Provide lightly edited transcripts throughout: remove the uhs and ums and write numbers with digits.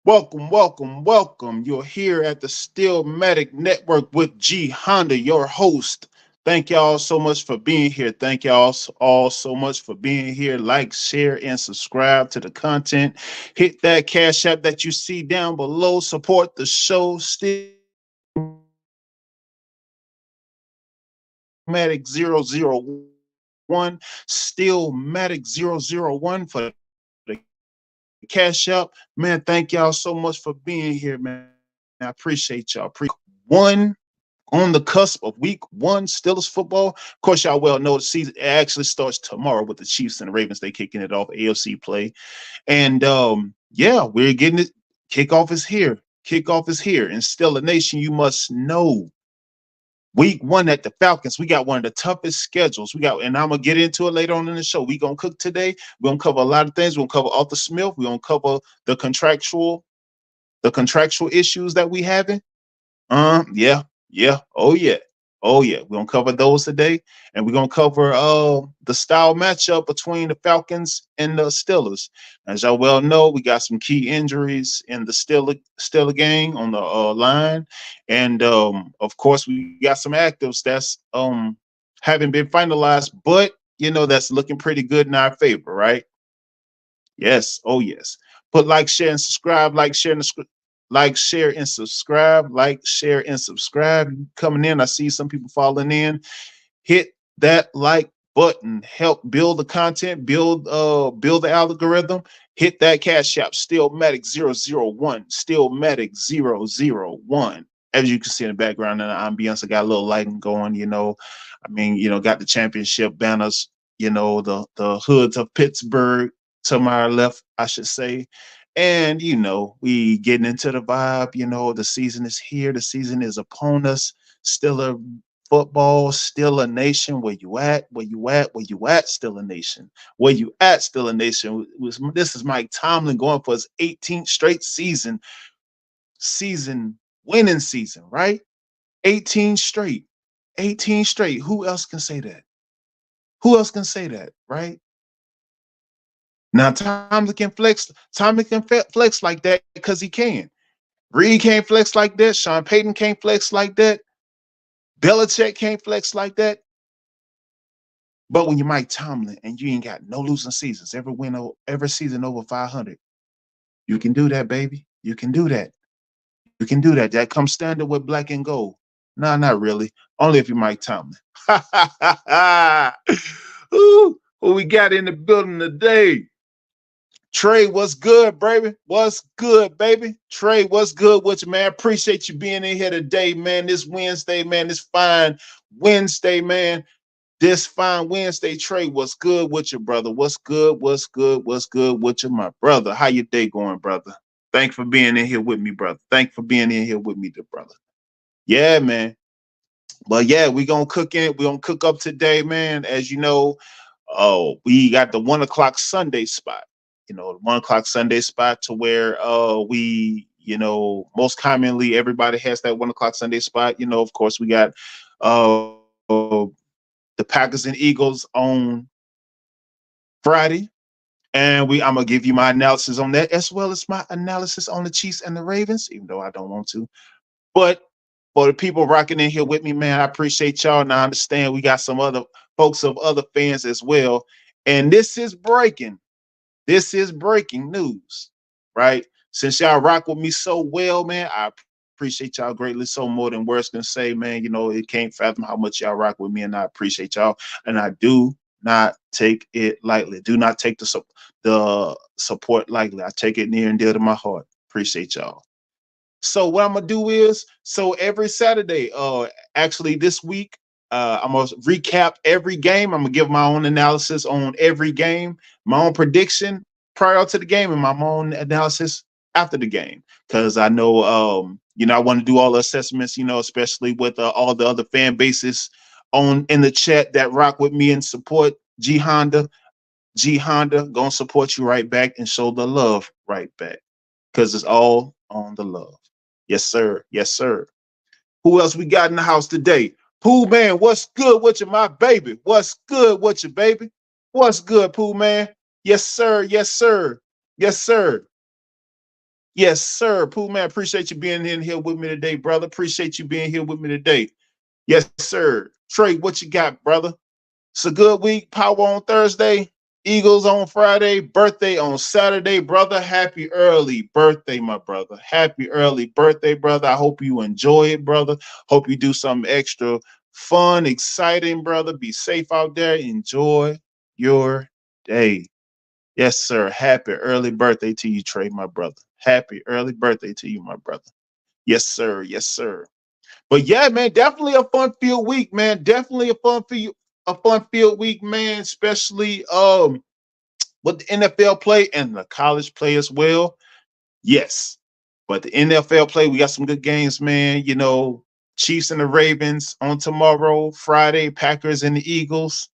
Welcome, welcome, welcome. You're here at the STEELMATIC Network with G Honda, your host. Thank y'all so much for being here. Thank y'all all so much for being here. Like, share, and subscribe to the content. Hit that cash app that you see down below. Support the show. STEELMATIC 001. STEELMATIC 001 for the cash up. Man, thank y'all so much for being here, man. I appreciate y'all. One on the cusp of week 1 Steelers football. Of course, y'all well know the season actually starts tomorrow with the Chiefs and the Ravens. They kicking it off AFC play. And yeah, we're getting it. Kickoff is here. Kickoff is here. And still a nation, you must know. Week 1 at the Falcons, we got one of the toughest schedules. We got, and I'm gonna get into it later on in the show. We gonna cook today. We're gonna cover a lot of things. We're gonna cover Arthur Smith. We're gonna cover the contractual issues that we having. Yeah, yeah, oh yeah. We're gonna cover those today, and we're gonna cover the style matchup between the Falcons and the Steelers. As y'all well know, we got some key injuries in the Steeler gang on the line, and of course we got some actives that's haven't been finalized, but that's looking pretty good in our favor, right? Yes. Oh, yes. Put like, share, and subscribe. Like, share, and subscribe. Like, share, and subscribe. Coming in, I see some people falling in. Hit that like button. Help build the content. Build the algorithm. Hit that cash app. STEELMATIC 001. STEELMATIC 001. As you can see in the background in the ambience, I got a little lighting going. Got the championship banners. The hoods of Pittsburgh to my left, I should say. And we getting into the vibe. The season is here. The season is upon us. Still a football, still a nation. Where you at? Where you at? Where you at? Still a nation. Where you at? Still a nation. This is Mike Tomlin going for his 18th straight season winning season, right? 18 straight. 18 straight. Who else can say that? Who else can say that, right? Now Tomlin can flex. Tomlin can flex like that because he can. Reed can't flex like that. Sean Payton can't flex like that. Belichick can't flex like that. But when you're Mike Tomlin and you ain't got no losing seasons, every season over 500, you can do that, baby. You can do that. You can do that. That comes standard with black and gold. Nah, not really. Only if you're Mike Tomlin. Ooh, what we got in the building today? Trey, what's good, baby? What's good, baby? Trey, what's good with you, man? Appreciate you being in here today, man. This Wednesday, man. This fine Wednesday, man. This fine Wednesday, Trey, what's good with you, brother? What's good? What's good? What's good with you, my brother? How your day going, brother? Thanks for being in here with me, brother. Thanks for being in here with me, the brother. Yeah, man. But yeah, we gonna cook in. We gonna cook up today, man. As you know, we got the 1 o'clock Sunday spot. The 1 o'clock Sunday spot to where we, most commonly everybody has that 1 o'clock Sunday spot. Of course, we got the Packers and Eagles on Friday. And I'm gonna give you my analysis on that, as well as my analysis on the Chiefs and the Ravens, even though I don't want to. But for the people rocking in here with me, man, I appreciate y'all. And I understand we got some other folks of other fans as well. And this is breaking. This is breaking news, right? Since y'all rock with me so well, man, I appreciate y'all greatly, so more than words can say, man. It can't fathom how much y'all rock with me, and I appreciate y'all. And I do not take it lightly. Do not take the support lightly. I take it near and dear to my heart. Appreciate y'all. So what I'm gonna do is, so every Saturday, actually this week, I'm gonna recap every game. I'm gonna give my own analysis on every game, my own prediction prior to the game, and my own analysis after the game. Because I know, I want to do all the assessments, especially with all the other fan bases on in the chat that rock with me and support G Honda. G Honda gonna support you right back and show the love right back, because it's all on the love. Yes, sir. Yes, sir. Who else we got in the house today? Pooh Man, what's good with you, my baby? What's good with you, baby? What's good, Pooh Man? Yes, sir. Yes, sir. Yes, sir. Yes, sir. Pooh man, appreciate you being in here with me today, brother. Appreciate you being here with me today. Yes, sir. Trey, what you got, brother? It's a good week. Power on Thursday. Eagles on Friday. Birthday on Saturday, brother. Happy early birthday, my brother. Happy early birthday, brother. I hope you enjoy it, brother. Hope you do something extra fun, exciting, brother. Be safe out there. Enjoy your day. Yes, sir. Happy early birthday to you, Trey, my brother. Happy early birthday to you, my brother. Yes, sir. Yes, sir. But yeah, man, definitely a fun field week, man. Definitely a fun field week, man. Especially with the NFL play and the college play as well. Yes, but the NFL play, we got some good games, man. You know, Chiefs and the Ravens on tomorrow, Friday, Packers and the Eagles.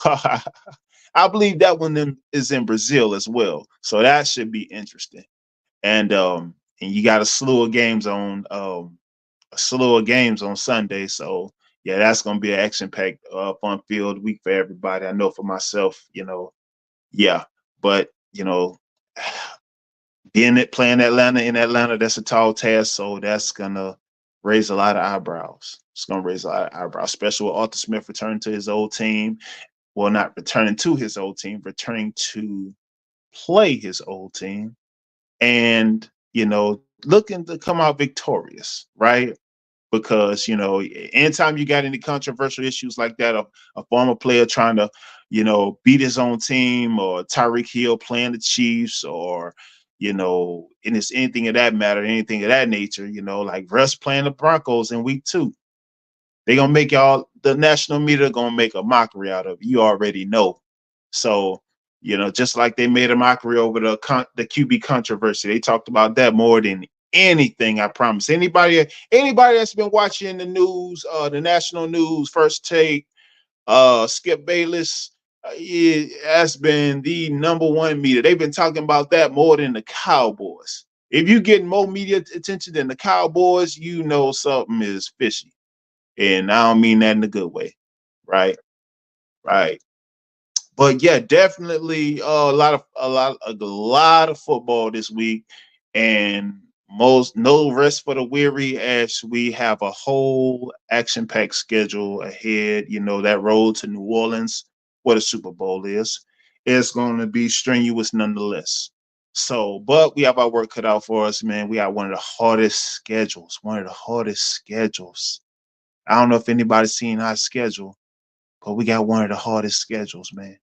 I believe that one is in Brazil as well, so that should be interesting. And you got a slew of games on Sunday. So yeah, that's gonna be an action-packed, fun field week for everybody. I know for myself, yeah. But being it playing Atlanta in Atlanta, that's a tall task. So that's gonna raise a lot of eyebrows. It's gonna raise a lot of eyebrows, especially with Arthur Smith returning to his old team. Well, not returning to his old team, returning to play his old team, and looking to come out victorious, right? Because anytime you got any controversial issues like that, a former player trying to beat his own team, or Tyreek Hill playing the Chiefs, or and it's anything of that matter, anything of that nature, like Russ playing the Broncos in week 2, they gonna make the national media gonna make a mockery out of it. You already know. So just like they made a mockery over the QB controversy, they talked about that more than anything. I promise. Anybody that's been watching the news, the national news, First Take, Skip Bayless, it has been the #1 media. They've been talking about that more than the Cowboys. If you get more media attention than the Cowboys, you know something is fishy. And I don't mean that in a good way, right? Right. But yeah, definitely a lot of football this week, and most no rest for the weary, as we have a whole action-packed schedule ahead. That road to New Orleans, where the Super Bowl is going to be strenuous nonetheless. So, but we have our work cut out for us, man. We got one of the hardest schedules, I don't know if anybody's seen our schedule, but we got one of the hardest schedules, man.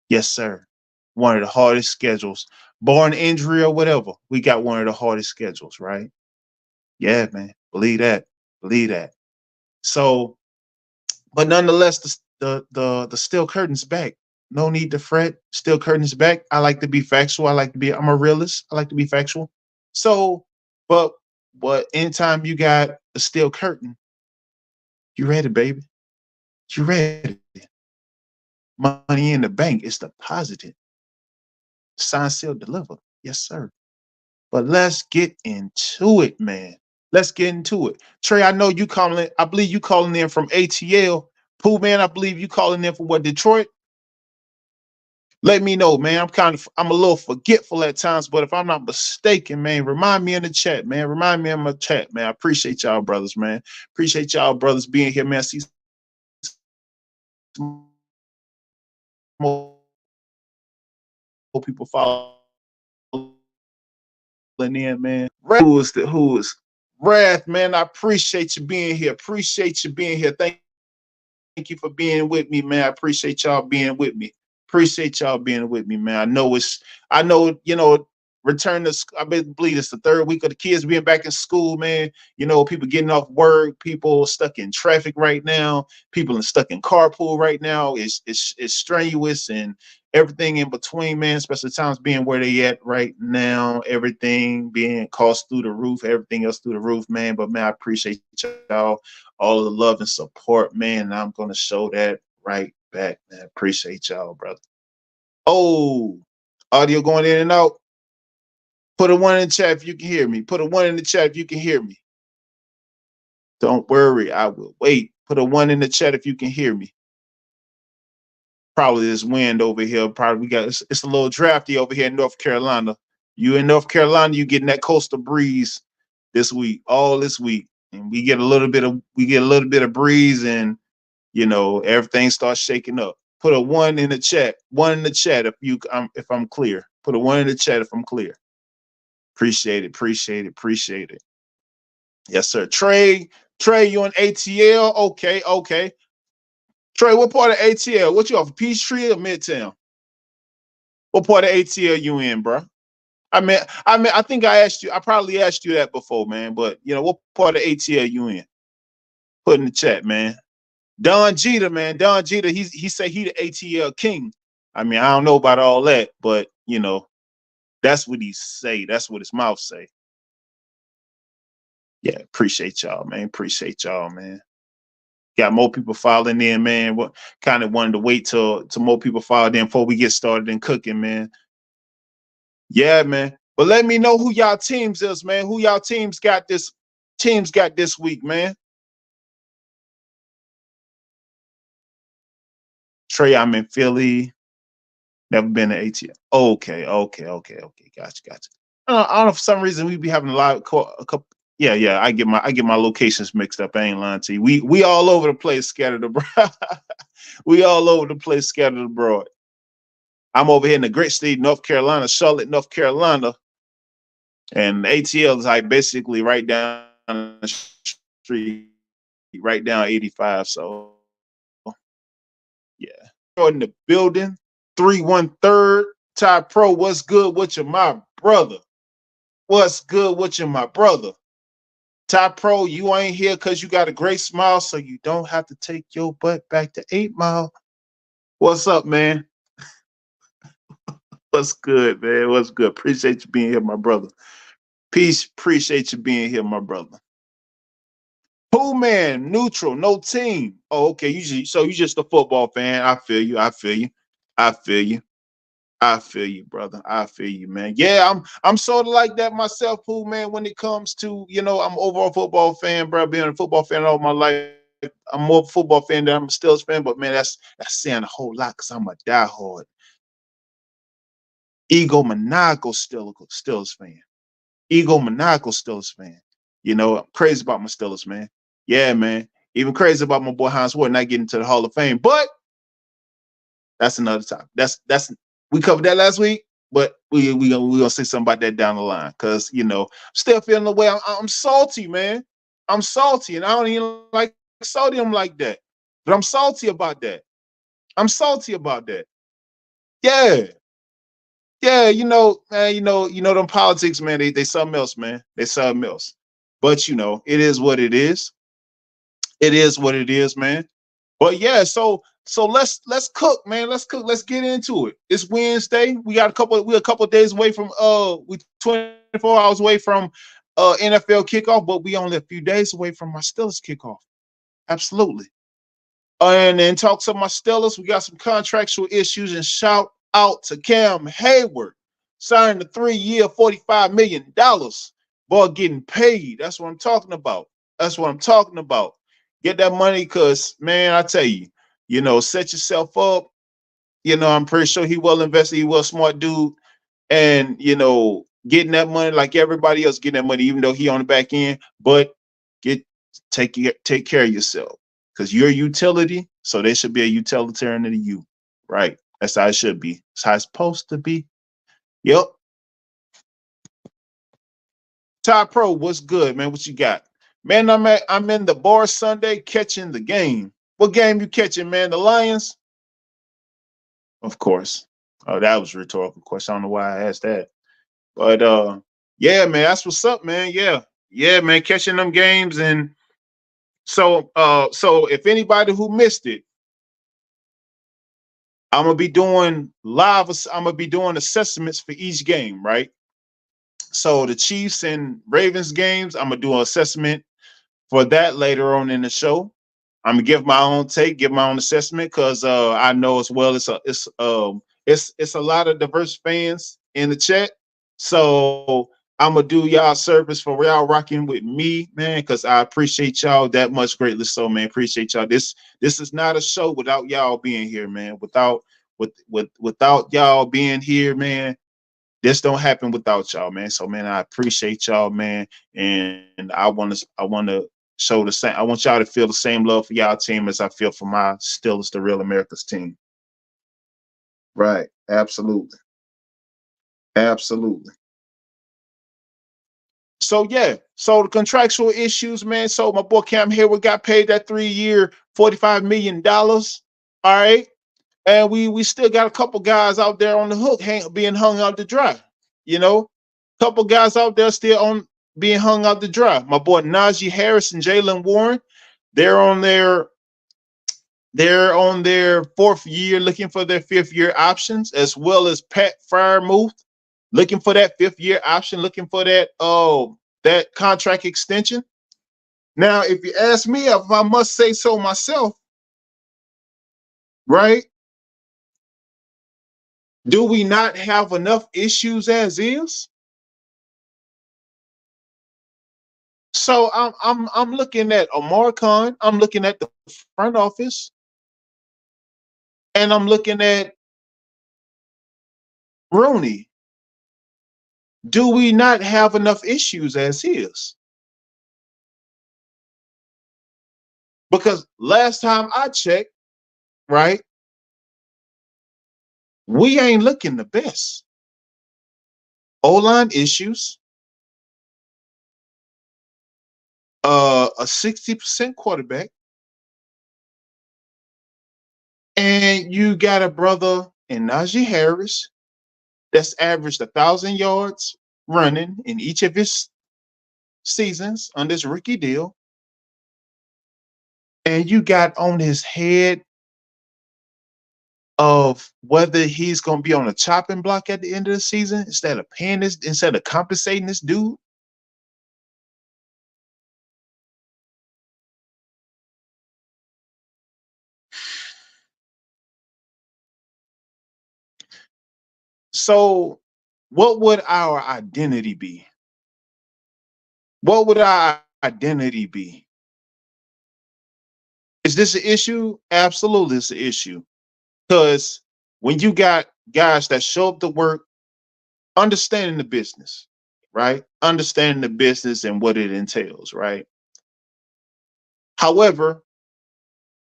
Yes, sir. One of the hardest schedules. Barring injury or whatever, we got one of the hardest schedules, right? Yeah, man. Believe that. Believe that. So, but nonetheless, the steel curtain's back. No need to fret. Steel curtain's back. I like to be factual. I'm a realist. I like to be factual. So, but anytime you got a steel curtain, you ready, baby. You ready. Money in the bank is deposited. Sign, seal, deliver. Yes, sir. But let's get into it, man. Let's get into it. Trey, I know you calling. I believe you calling in from ATL. Pooh, man, I believe you calling in from what, Detroit? Let me know, man. I'm a little forgetful at times, but if I'm not mistaken, man, remind me in the chat, man. Remind me in my chat, man. I appreciate y'all, brothers, man. Appreciate y'all, brothers, being here, man. I see more people following in, man. Who is Wrath, man. I appreciate you being here. Appreciate you being here. Thank you for being with me, man. I appreciate y'all being with me. Appreciate y'all being with me, man. I know, return to, I believe it's the 3rd week of the kids being back in school, man. People getting off work, people stuck in traffic right now, people stuck in carpool right now. It's strenuous, and everything in between, man, especially times being where they at right now, everything being cost through the roof, everything else through the roof, man. But man, I appreciate y'all, all of the love and support, man. And I'm gonna show that right back, man. Appreciate y'all, brother. Oh, audio going in and out. Put a 1 in the chat if you can hear me. Put a 1 in the chat if you can hear me. Don't worry, I will wait. Put a 1 in the chat if you can hear me. Probably this wind over here. Probably it's a little drafty over here in North Carolina. You in North Carolina, you getting that coastal breeze this week, all this week, and we get a little bit of breeze, and everything starts shaking up. Put a 1 in the chat. 1 in the chat if I'm clear. Put a 1 in the chat if I'm clear. Appreciate it. Appreciate it. Appreciate it. Yes, sir. Trey, you on ATL? Okay, okay. Trey, what part of ATL? What you off, Peachtree or Midtown? What part of ATL you in, bro? I think I probably asked you that before, man. But what part of ATL you in? Put in the chat, man. Don Jeter, man. Don Jeter, he say he the ATL king. I don't know about all that, but that's what he say. That's what his mouth say. Yeah, appreciate y'all, man. Appreciate y'all, man. Got more people filing in, man. What kind of wanted to wait till more people file in before we get started in cooking, man. Yeah, man. But let me know who y'all teams is, man. Who y'all teams got this week, man. Trey, I'm in Philly. Never been to ATL. Okay. Gotcha. I don't know, for some reason we be having a couple. Yeah. I get my locations mixed up. I ain't lying to you. We all over the place, scattered abroad. We all over the place, scattered abroad. I'm over here in the great state, North Carolina, Charlotte, North Carolina, and ATL is like basically right down the street, right down 85. So yeah, in the building, 313 Ty Pro. What's good with you, my brother? What's good with you, my brother? Ty Pro, you ain't here because you got a great smile, so you don't have to take your butt back to 8 Mile. What's up, man? What's good, man? What's good? Appreciate you being here, my brother. Peace. Appreciate you being here, my brother. Who, man? Neutral, no team. Oh, okay. You just a football fan. I feel you, brother. I feel you, man. Yeah, I'm sort of like that myself, Who, man, when it comes to, I'm overall football fan, bro. Being a football fan all my life. I'm more of a football fan than I'm a Steelers fan, but man, that's saying a whole lot because I'm a diehard, egomaniacal Steelers fan. Egomaniacal Steelers fan. I'm crazy about my Steelers, man. Yeah, man. Even crazy about my boy Hines Ward not getting to the Hall of Fame, but that's another topic. That's we covered that last week, but we gonna say something about that down the line because still feeling the way. I'm salty, man. I'm salty, and I don't even like sodium like that, but I'm salty about that. I'm salty about that. Yeah. Yeah, man, them politics, man, they something else, man. They something else. But it is what it is. It is what it is, man. But yeah, so let's cook, man. Let's cook. Let's get into it. It's Wednesday. We're a couple of days away from we 24 hours away from NFL kickoff, but we only a few days away from my Steelers kickoff. Absolutely. And then talk to my Steelers. We got some contractual issues, and shout out to Cam Hayward, signed a 3-year, $45 million. Boy, getting paid. That's what I'm talking about. That's what I'm talking about. Get that money because, man, I tell you, set yourself up. I'm pretty sure he well invested. He was a smart dude. And, getting that money like everybody else getting that money, even though he on the back end. But take care of yourself because you're a utility. So there should be a utilitarian to you. Right. That's how it should be. That's how it's supposed to be. Yep. Ty Pro, what's good, man? What you got? Man, I'm in the bar Sunday catching the game. What game you catching, man? The Lions? Of course. Oh, that was a rhetorical question. I don't know why I asked that. But yeah, man, that's what's up, man. Yeah. Yeah, man, catching them games. And so if anybody who missed it, I'm gonna be doing assessments for each game, right? So the Chiefs and Ravens games, I'm gonna do an assessment for that later on in the show. I'm gonna give my own take, give my own assessment, because I know as well it's a lot of diverse fans in the chat. So I'm gonna do y'all service for y'all rocking with me, man, because I appreciate y'all that much greatly. So, man, appreciate y'all. This is not a show without y'all being here, man. Without y'all being here, man, this don't happen without y'all, man. So, man, I appreciate y'all, man, and I want to show the same. I want y'all to feel the same love for y'all team as I feel for my Steelers, the Real America's team. Right. Absolutely. Absolutely. So yeah, so the contractual issues, man. So my boy Cam Hayward got paid that 3-year, $45 million. All right. And we still got a couple guys out there on the hook being hung out to dry. You know, couple guys out there still on being hung out to dry. My boy Najee Harris and Jaylen Warren, they're on their 4th year looking for their 5th-year options, as well as Pat Freiermuth looking for that 5th-year option, looking for that contract extension. Now, if you ask me, if I must say so myself, right? Do we not have enough issues as is? So I'm looking at Amar Khan, I'm looking at the front office, and I'm looking at Rooney. Do we not have enough issues as is? Because last time I checked, right, we ain't looking the best. O-line issues, a 60% quarterback, and you got a brother in Najee Harris that's averaged 1,000 yards running in each of his seasons on this rookie deal. And you got on his head of whether he's going to be on a chopping block at the end of the season instead of compensating this dude. So what would our identity be? What would our identity be? Is this an issue? Absolutely, it's an issue. Because when you got guys that show up to work, understanding the business, right? Understanding the business and what it entails, right? However,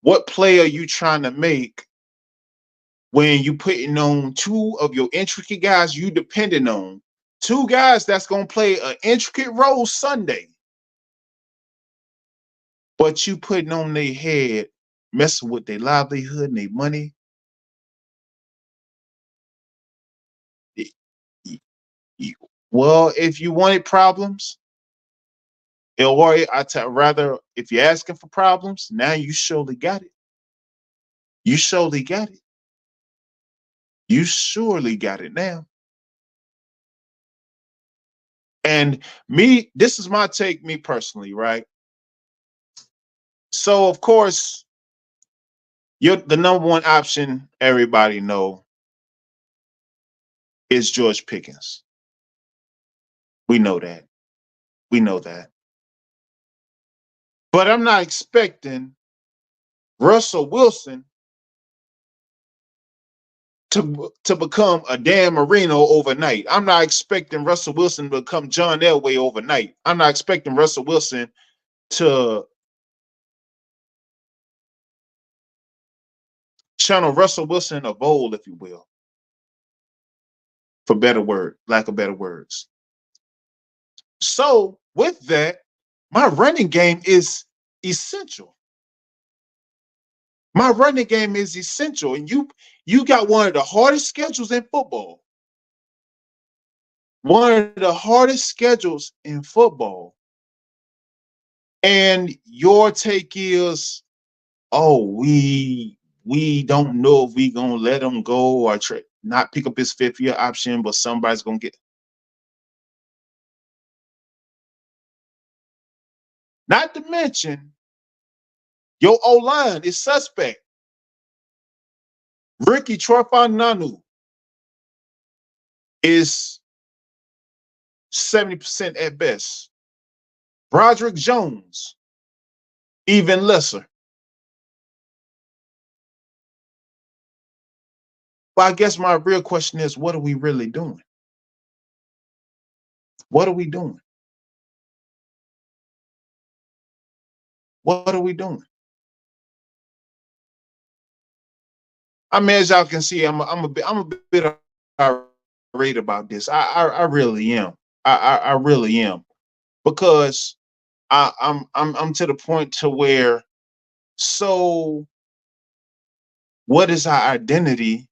what play are you trying to make when you putting on 2 of your intricate guys you depending on? 2 guys that's going to play an intricate role Sunday, but you putting on their head, messing with their livelihood and their money. Well, if you wanted problems, or rather, if you're asking for problems, now you surely got it. You surely got it. You surely got it now. And this is my take, me personally, right? So, of course, you're the number one option everybody know is George Pickens. We know that. We know that. But I'm not expecting Russell Wilson to become a Dan Marino overnight. I'm not expecting Russell Wilson to become John Elway overnight. I'm not expecting Russell Wilson to channel Russell Wilson of old, if you will, for lack of better words. So with that, my running game is essential. My running game is essential. And you got one of the hardest schedules in football. One of the hardest schedules in football. And your take is, oh, we don't know if we gonna let him go or not pick up his 5th-year option, but somebody's gonna get. Not to mention, your O-line is suspect. Ricky Trofannanu is 70% at best. Broderick Jones, even lesser. But I guess my real question is, what are we really doing? What are we doing? What are we doing? I mean, as y'all can see, I'm a bit irate about this. I really am. I really am, because I'm to the point to where, so what is our identity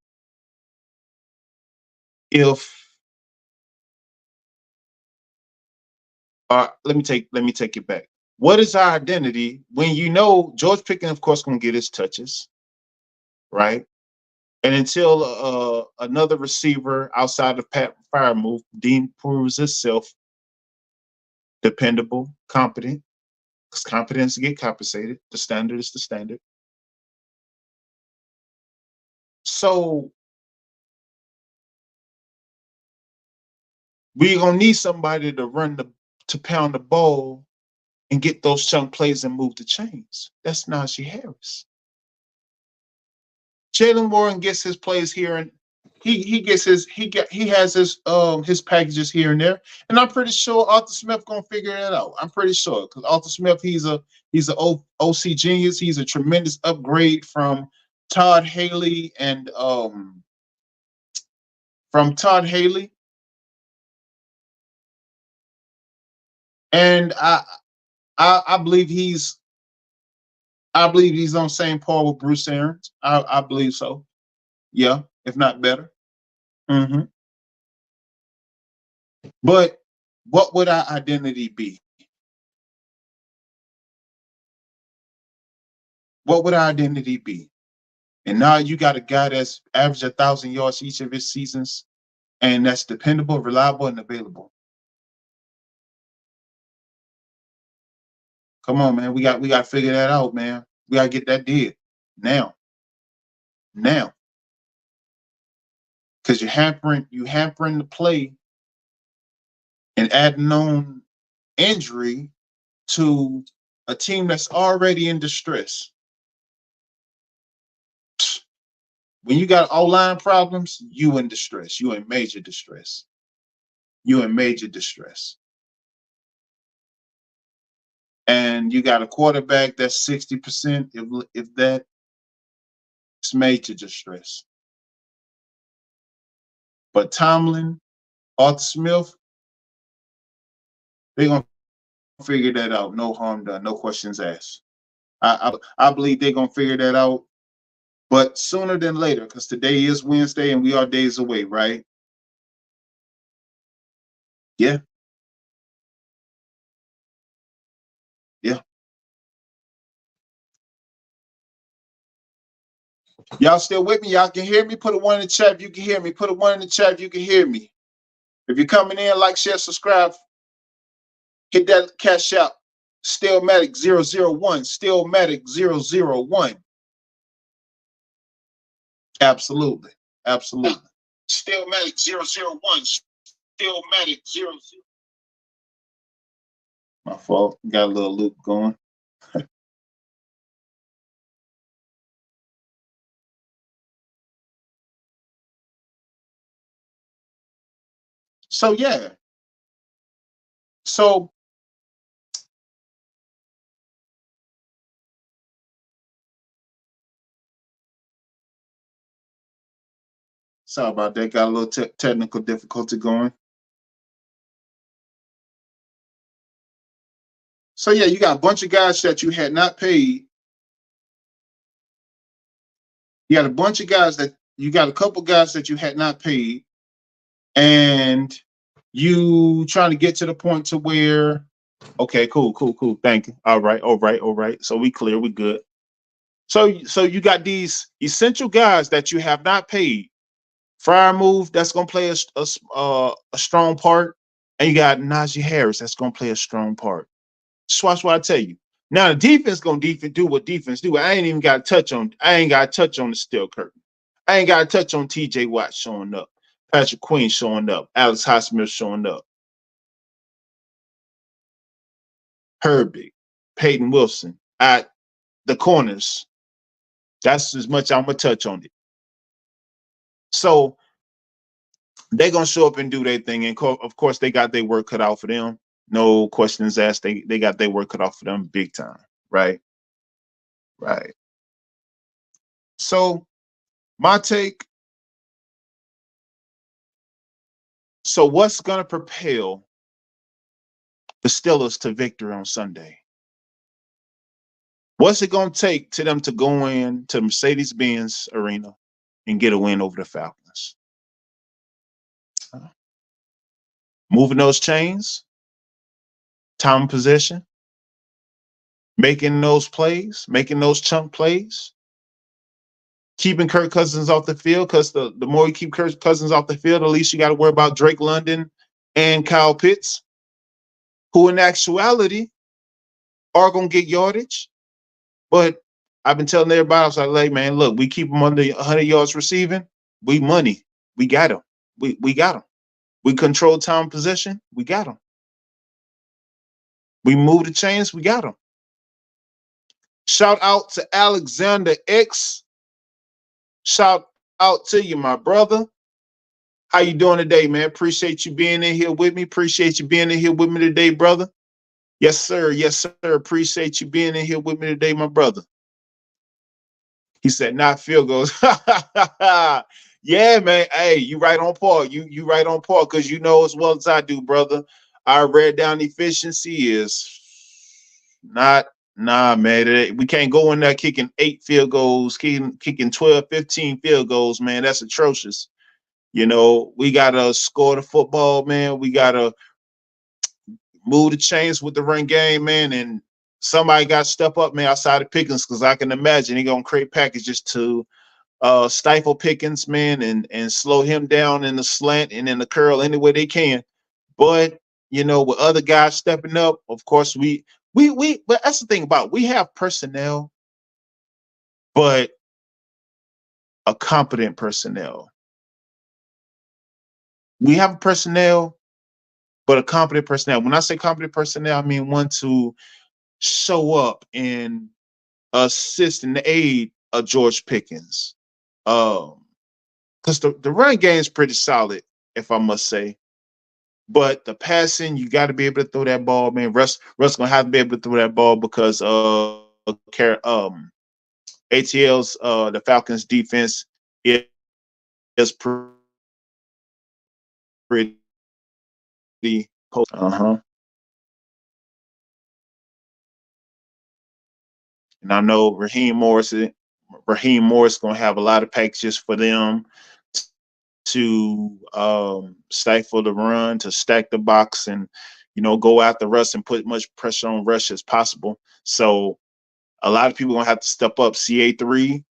if let me take it back. What is our identity when you know George Pickens, of course, gonna get his touches, right? And until another receiver outside of Pat Firemouth proves itself dependable, competent, because competence get compensated. The standard is the standard. So we're gonna need somebody to pound the ball and get those chunk plays and move the chains. That's Najee Harris. Jaylen Warren gets his plays here, and he has his packages here and there, and I'm pretty sure Arthur Smith gonna figure that out. I'm pretty sure, because Arthur Smith, he's an OC genius. He's a tremendous upgrade from Todd Haley and and I believe he's on the same par with Bruce Arians. I believe so. Yeah, if not better. Mm-hmm. But what would our identity be? What would our identity be? And now you got a guy that's averaged 1,000 yards each of his seasons, and that's dependable, reliable, and available. Come on, man. We got to figure that out, man. We got to get that did now. Now. Because you're hampering the play and adding on injury to a team that's already in distress. When you got O-line problems, you in distress. You in major distress. You in major distress. And you got a quarterback that's 60%, if that, it's major distress. But Tomlin, Arthur Smith, they're gonna figure that out. No harm done, no questions asked. I believe they're gonna figure that out, but sooner than later, because today is Wednesday and we are days away, right? Yeah. Yeah. Y'all still with me? Y'all can hear me? Put a 1 in the chat if you can hear me. Put a 1 in the chat if you can hear me. If you're coming in, like, share, subscribe. Hit that cash out. STEELMATIC 001. STEELMATIC 001. Absolutely. Absolutely. STEELMATIC 001. STEELMATIC 00. My fault. Got a little loop going. So yeah. So sorry about that. Got a little technical difficulty going. So yeah, you got a bunch of guys that you had not paid. You got a bunch of guys that you got a couple guys that you had not paid, and you trying to get to the point to where, okay, cool. Thank you. All right. So we clear, we good. So you got these essential guys that you have not paid. Firemouth, that's gonna play a strong part, and you got Najee Harris that's gonna play a strong part. Just watch what I tell you. Now the defense gonna do what defense do. I ain't got to touch on the steel curtain. I ain't got to touch on T.J. Watt showing up, Patrick Queen showing up, Alex Highsmith showing up, Herbig, Peyton Wilson at the corners. That's as much I'm gonna touch on it. So They're gonna show up and do their thing, and of course they got their work cut out for them. No questions asked. They got their work cut out for them big time. Right, right. So my take. So what's gonna propel the Steelers to victory on Sunday? What's it gonna take to them to go in to Mercedes-Benz Arena and get a win over the Falcons? Moving those chains, time of possession, making those plays, making those chunk plays, keeping Kirk Cousins off the field, because the more you keep Kirk Cousins off the field, the least you got to worry about Drake London and Kyle Pitts, who in actuality are going to get yardage. But I've been telling everybody, I was like, man, look, we keep them under 100 yards receiving, we money. We got them. We got them. We control time possession, we got them. We move the chains, we got them. Shout out to Alexander X. Shout out to you, my brother. How you doing today, man? Appreciate you being in here with me. Appreciate you being in here with me today, brother. Yes, sir. Yes, sir. Appreciate you being in here with me today, my brother. He said, not field goals. Yeah, man. Hey, you right on par. You right on par, because you know as well as I do, brother. Our red down efficiency is not, man. We can't go in there kicking 8 field goals, kicking 12, 15 field goals, man. That's atrocious. You know, we gotta score the football, man. We gotta move the chains with the run game, man. And somebody got to step up, man, outside of Pickens, because I can imagine he gonna create packages to stifle Pickens, man, and slow him down in the slant and in the curl any way they can. But you know, with other guys stepping up, of course but that's the thing about it. We have personnel, but a competent personnel. We have personnel, but a competent personnel. When I say competent personnel, I mean one to show up and assist and aid George Pickens. Because the run game is pretty solid, if I must say. But the passing, you got to be able to throw that ball, man. Russ gonna have to be able to throw that ball, because ATL's the Falcons defense is pretty uh-huh. And I know Raheem Morris gonna have a lot of packages for them to stifle the run, to stack the box, and go after Russ and put much pressure on Rush as possible. So a lot of people gonna have to step up. CA3,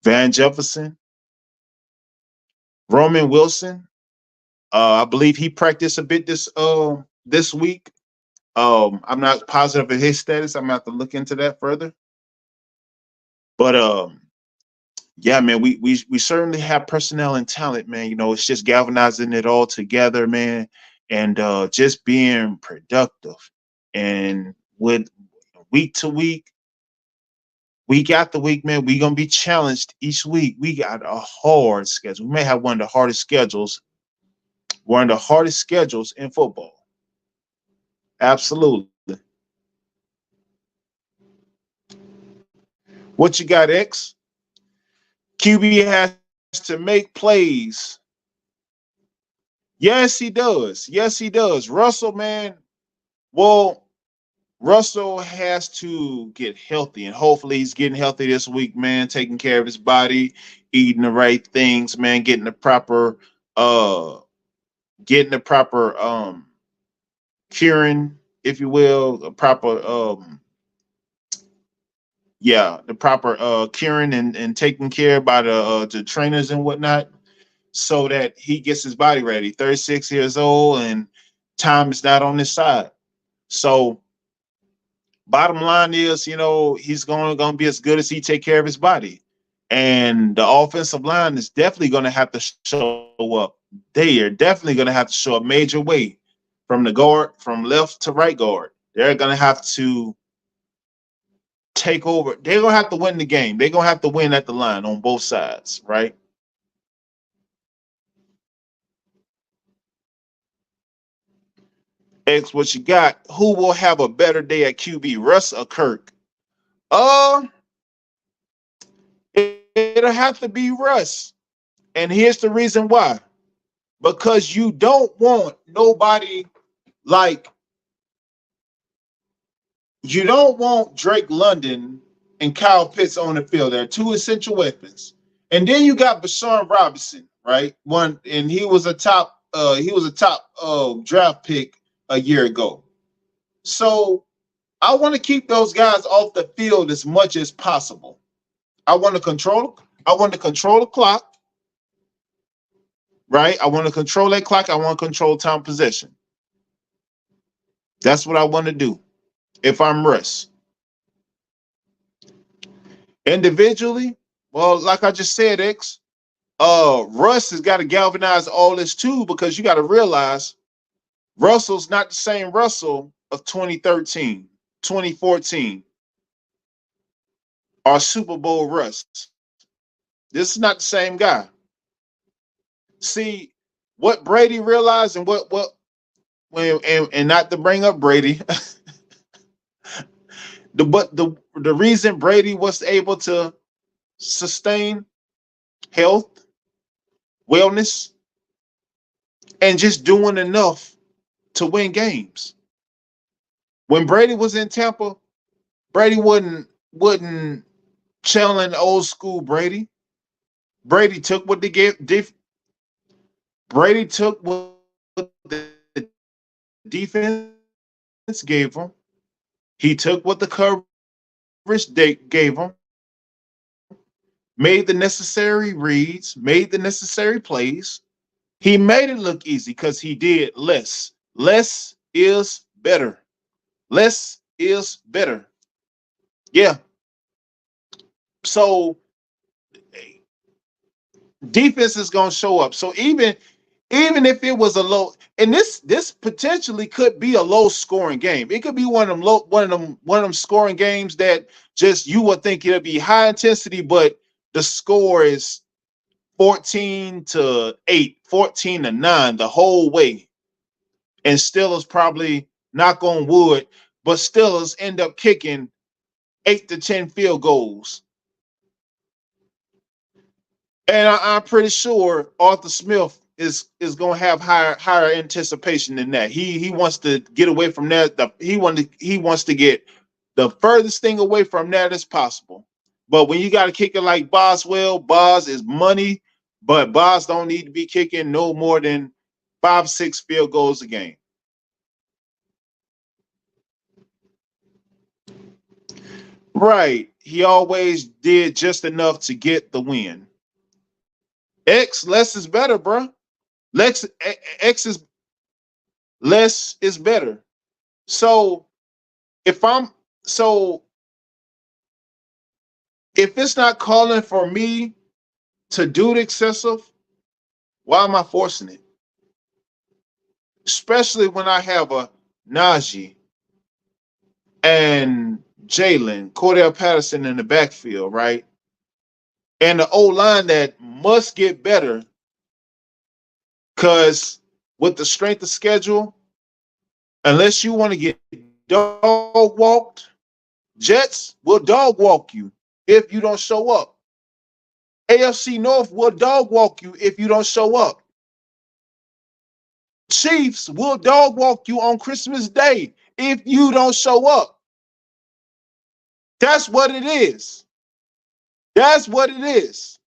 Van Jefferson, Roman Wilson. I believe he practiced a bit this week. I'm not positive of his status. I'm gonna have to look into that further. But yeah, man, we certainly have personnel and talent, man. It's just galvanizing it all together, man, and just being productive. And with week to week, week after week, man, we gonna be challenged each week. We got a hard schedule. We may have one of the hardest schedules in football. Absolutely. What you got, X? QB has to make plays. Yes, he does. Yes, he does. Russell, man. Well, Russell has to get healthy, and hopefully he's getting healthy this week, man, taking care of his body, eating the right things, man, getting the proper curing, if you will, a proper the proper curing and taken care by the trainers and whatnot, so that he gets his body ready. 36 years old, and time is not on his side. So bottom line is, he's going to be as good as he take care of his body. And the offensive line is definitely going to have to show up. They are definitely going to have to show a major weight from the guard, from left to right guard. They're going to have to take over. They're going to have to win the game. They're going to have to win at the line on both sides, right? X, what you got? Who will have a better day at QB, Russ or Kirk? Uh, it'll have to be Russ. And here's the reason why. Because you don't want nobody like, you don't want Drake London and Kyle Pitts on the field. They're two essential weapons. And then you got Bashawn Robinson, right? One, and he was a top draft pick a year ago. So I want to keep those guys off the field as much as possible. I want to control the clock, right? I want to control that clock. I want to control time possession. That's what I want to do if I'm Russ. Individually, well, like I just said, X, Russ has got to galvanize all this too, because you got to realize Russell's not the same Russell of 2013, 2014, or Super Bowl Russ. This is not the same guy. See, what Brady realized, and and not to bring up Brady, the reason Brady was able to sustain health, wellness, and just doing enough to win games. When Brady was in Tampa, Brady wouldn't challenge old school Brady. Brady took what they gave. Brady took what the defense gave him. He took what the coverage they gave him, made the necessary reads, made the necessary plays. He made it look easy because he did less. Less is better. Less is better. Yeah. So defense is going to show up. So even if it was a low, and this potentially could be a low scoring game. It could be one of them scoring games that just you would think it'll be high intensity, but the score is 14-8, 14-9 the whole way. And Steelers probably, knock on wood, but Steelers end up kicking 8 to 10 field goals. And I'm pretty sure Arthur Smith is going to have higher anticipation than that. He wants to get away from that. He wants to get the furthest thing away from that as possible. But when you got to kick it like Boswell, Boz is money, but Boz don't need to be kicking no more than 5-6 field goals a game. Right. He always did just enough to get the win. X, less is better, bro. X is less is better. So if it's not calling for me to do the excessive, why am I forcing it? Especially when I have a Najee and JAYLEN, Cordell Patterson in the backfield, right? And the O-line that must get better, because with the strength of schedule, unless you want to get dog walked, Jets will dog walk you if you don't show up. AFC North will dog walk you if you don't show up. Chiefs will dog walk you on Christmas Day if you don't show up. That's what it is. That's what it is.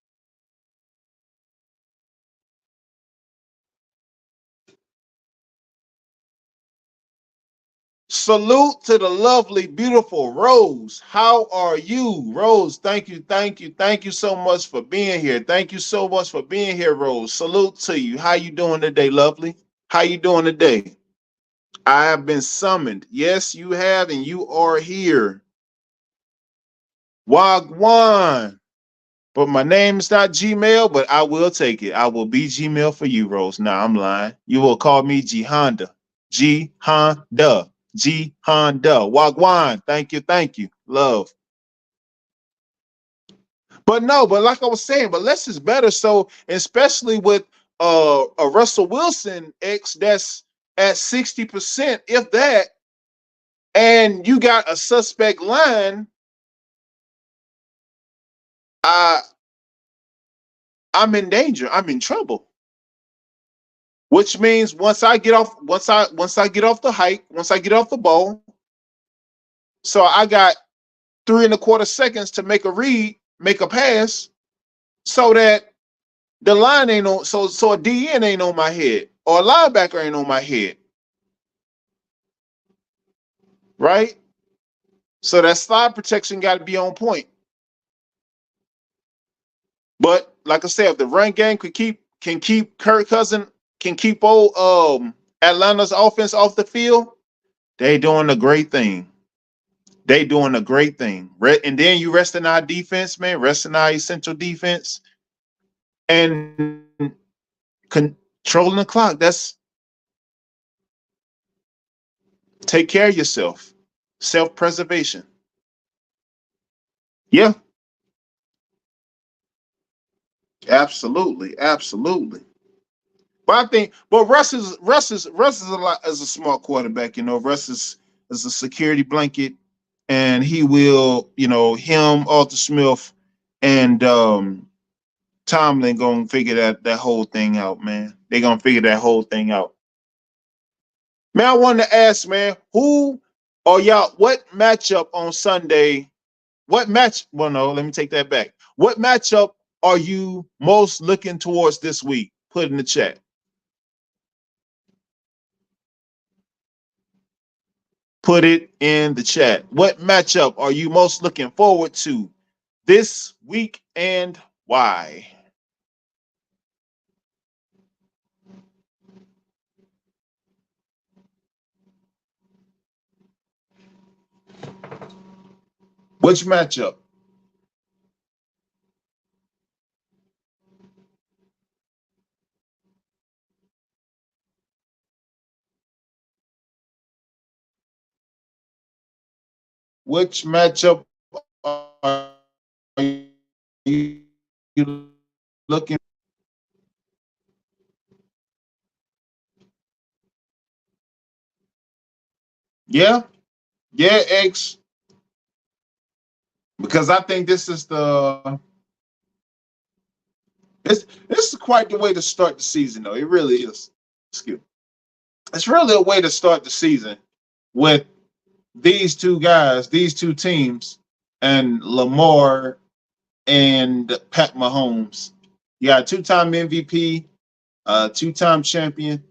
Salute to the lovely, beautiful Rose. How are you, Rose? Thank you, thank you, thank you so much for being here. Thank you so much for being here, Rose. Salute to you. How you doing today, lovely? How you doing today? I have been summoned. Yes, you have, and you are here. Wagwan. But my name is not Gmail, but I will take it. I will be Gmail for you, Rose. Nah, I'm lying. You will call me G Honda. G Honda. G Honda. Wagwan. Thank you. Love. But no, but like I was saying, but less is better. So especially with a Russell Wilson X, at 60%, if that, and you got a suspect line, I'm in danger. I'm in trouble. Which means once I get off the hike, once I get off the ball, so I got 3.25 seconds to make a read, make a pass, so that the line ain't on, so a DN ain't on my head or a linebacker ain't on my head, right? So that slide protection got to be on point. But like I said, if the run game can keep Kirk Cousins, can keep old Atlanta's offense off the field, they doing a great thing. They doing a great thing. And then you resting our defense, man, resting our essential defense and controlling the clock. That's take care of yourself. Self-preservation. Yeah, absolutely, absolutely. But I think, but Russ is a smart quarterback. You know, Russ is a security blanket, and he will, him, Arthur Smith, and Tomlin gonna figure that whole thing out, man. They gonna figure that whole thing out. Man, I wanted to ask, man, who or y'all, what matchup on Sunday? What match? Well, no, let me take that back. What matchup are you most looking towards this week? Put in the chat. Put it in the chat. What matchup are you most looking forward to this week and why? Which matchup? Which matchup are you looking? Yeah, yeah, X. Because I think this is quite the way to start the season, though. It really is. Excuse me. It's really a way to start the season with these two guys, these two teams, and Lamar and Pat Mahomes. You got a two-time MVP, two-time champion.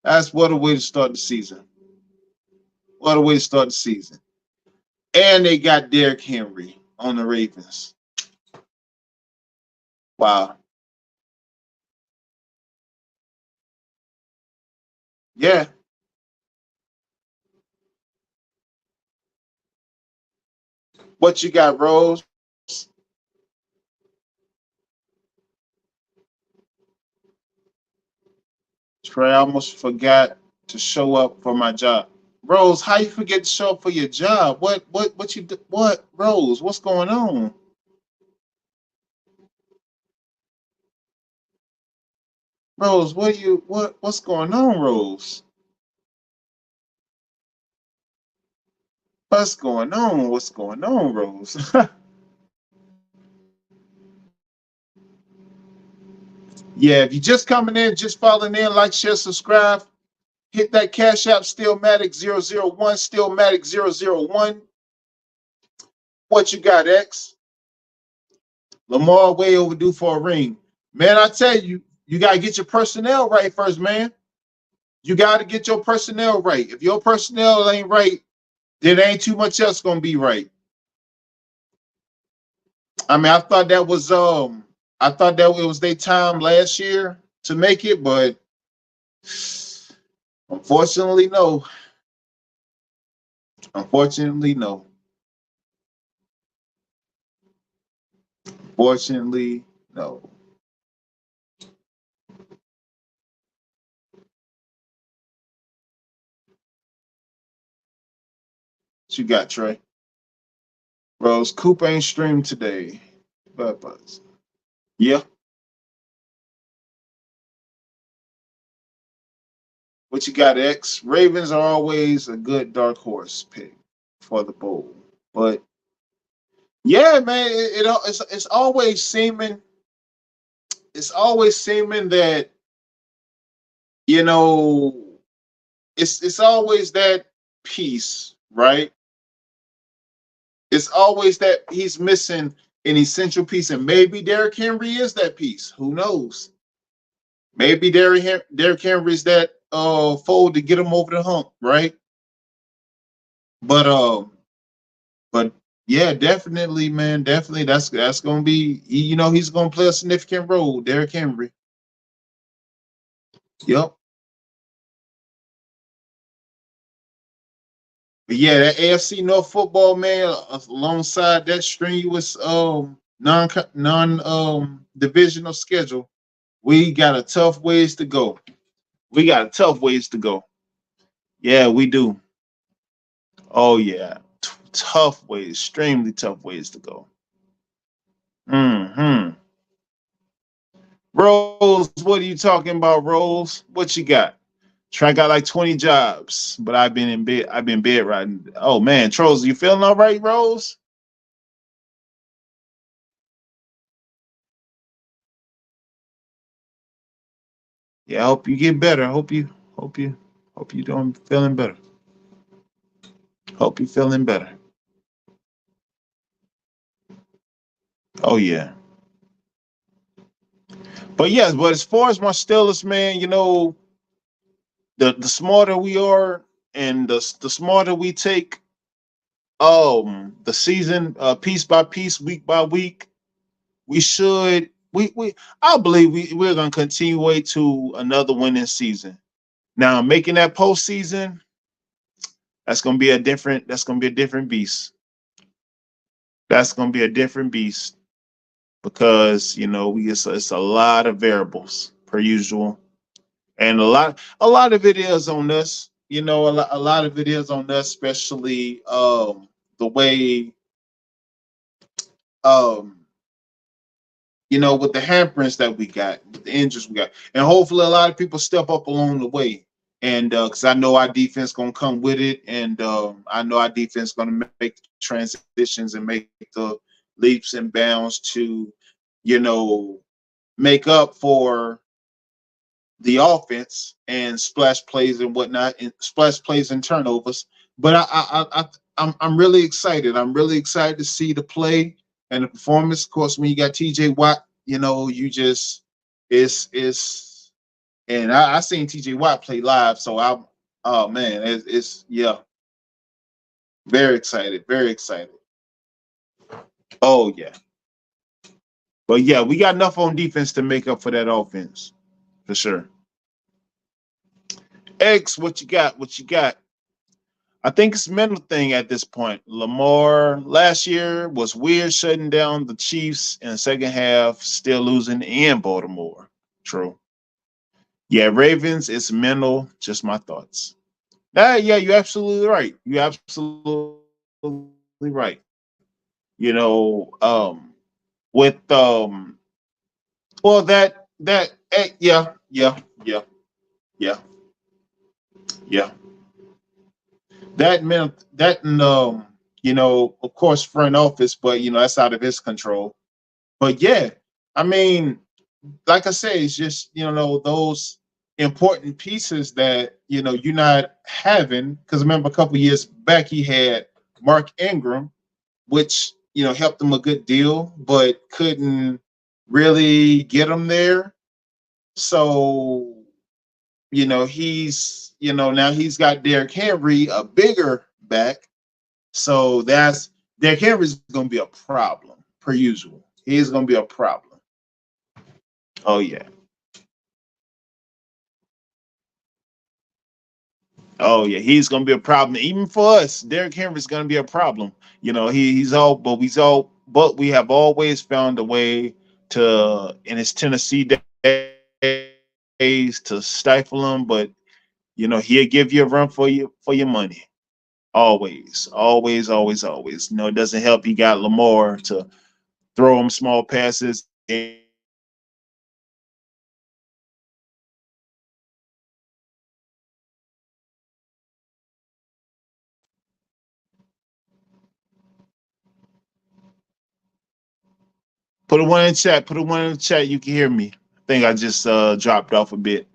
That's what a way to start the season. What a way to start the season. And they got Derrick Henry on the Ravens. Wow. Yeah. What you got, Rose? Trey, I almost forgot to show up for my job. Rose, how you forget to show up for your job? What you what, Rose? What's going on? Rose, what's going on, Rose? What's going on? What's going on, Rose? Yeah, if you're just coming in, just following in, like, share, subscribe, hit that Cash App, STEELMATIC001, STEELMATIC001. What you got, X? Lamar way overdue for a ring. Man, I tell you, you got to get your personnel right first, man. You got to get your personnel right. If your personnel ain't right, then ain't too much else going to be right. I mean, I thought that it was their time last year to make it, but unfortunately, no. Unfortunately, no. Fortunately, no. What you got, Trey? Rose, Coop ain't streamed today. Bye-bye. Yeah. What you got, X? Ravens are always a good dark horse pick for the bowl. But yeah, man, it's always seeming that you know it's always that piece, right? It's always that he's missing an essential piece, and maybe Derrick Henry is that piece. Who knows? Maybe Derrick Henry is that fold to get him over the hump, right? But but yeah, definitely, man, definitely that's gonna be he's gonna play a significant role, Derrick Henry. Yep. But yeah, that AFC North football, man, alongside that strenuous non divisional schedule, we got a tough ways to go. We got a tough ways to go. Yeah, we do. Oh yeah, tough ways, extremely tough ways to go. Hmm. Rose, what are you talking about, Rose? What you got? Trey got like 20 jobs, but I've been in bed. I've been bed riding. Oh man, Trolls, you feeling all right, Rose? Yeah, I hope you get better. Hope you doing feeling better. Hope you feeling better. Oh yeah. But yes, but as far as my Steelers, man, the smarter we are and the smarter we take the season piece by piece, week by week, we should we I believe we're gonna continue to another winning season. Now making that postseason, that's gonna be a different beast. That's gonna be a different beast because it's a lot of variables per usual. And a lot of it is on us. A lot of it is on us, especially the way um with the hamperings that we got, with the injuries we got, and hopefully a lot of people step up along the way. And because I know our defense gonna come with it, and I know our defense gonna make the transitions and make the leaps and bounds to, you know, make up for the offense and splash plays and whatnot, and splash plays and turnovers. But I'm really excited. I'm really excited to see the play and the performance. Of course, when you got TJ Watt, you just it's and I seen TJ Watt play live, so I'm oh man, it's yeah, very excited, very excited. Oh yeah, but yeah, we got enough on defense to make up for that offense for sure. X, what you got? What you got? I think it's a mental thing at this point. Lamar last year was weird shutting down the Chiefs in the second half, still losing in Baltimore. True. Yeah, Ravens, it's mental. Just my thoughts. Yeah, you're absolutely right. You're absolutely right. You know, with well yeah, yeah, yeah, yeah. That meant that and of course front office, but that's out of his control. But yeah, I mean, like I say, it's just those important pieces that you're not having. Because remember, a couple years back, he had Mark Ingram, which helped him a good deal, but couldn't really get him there. So he's now he's got Derrick Henry, a bigger back. So that's Derrick Henry's going to be a problem per usual. He is going to be a problem. Oh yeah. Oh yeah, he's gonna be a problem even for us. Derrick Henry's gonna be a problem. But we have always found a way to in his Tennessee days to stifle him. But he'll give you a run for your money. Always, always, always, always. It doesn't help. He got Lamar to throw him small passes. Put a one in chat. Put a one in the chat. You can hear me. I think I just dropped off a bit.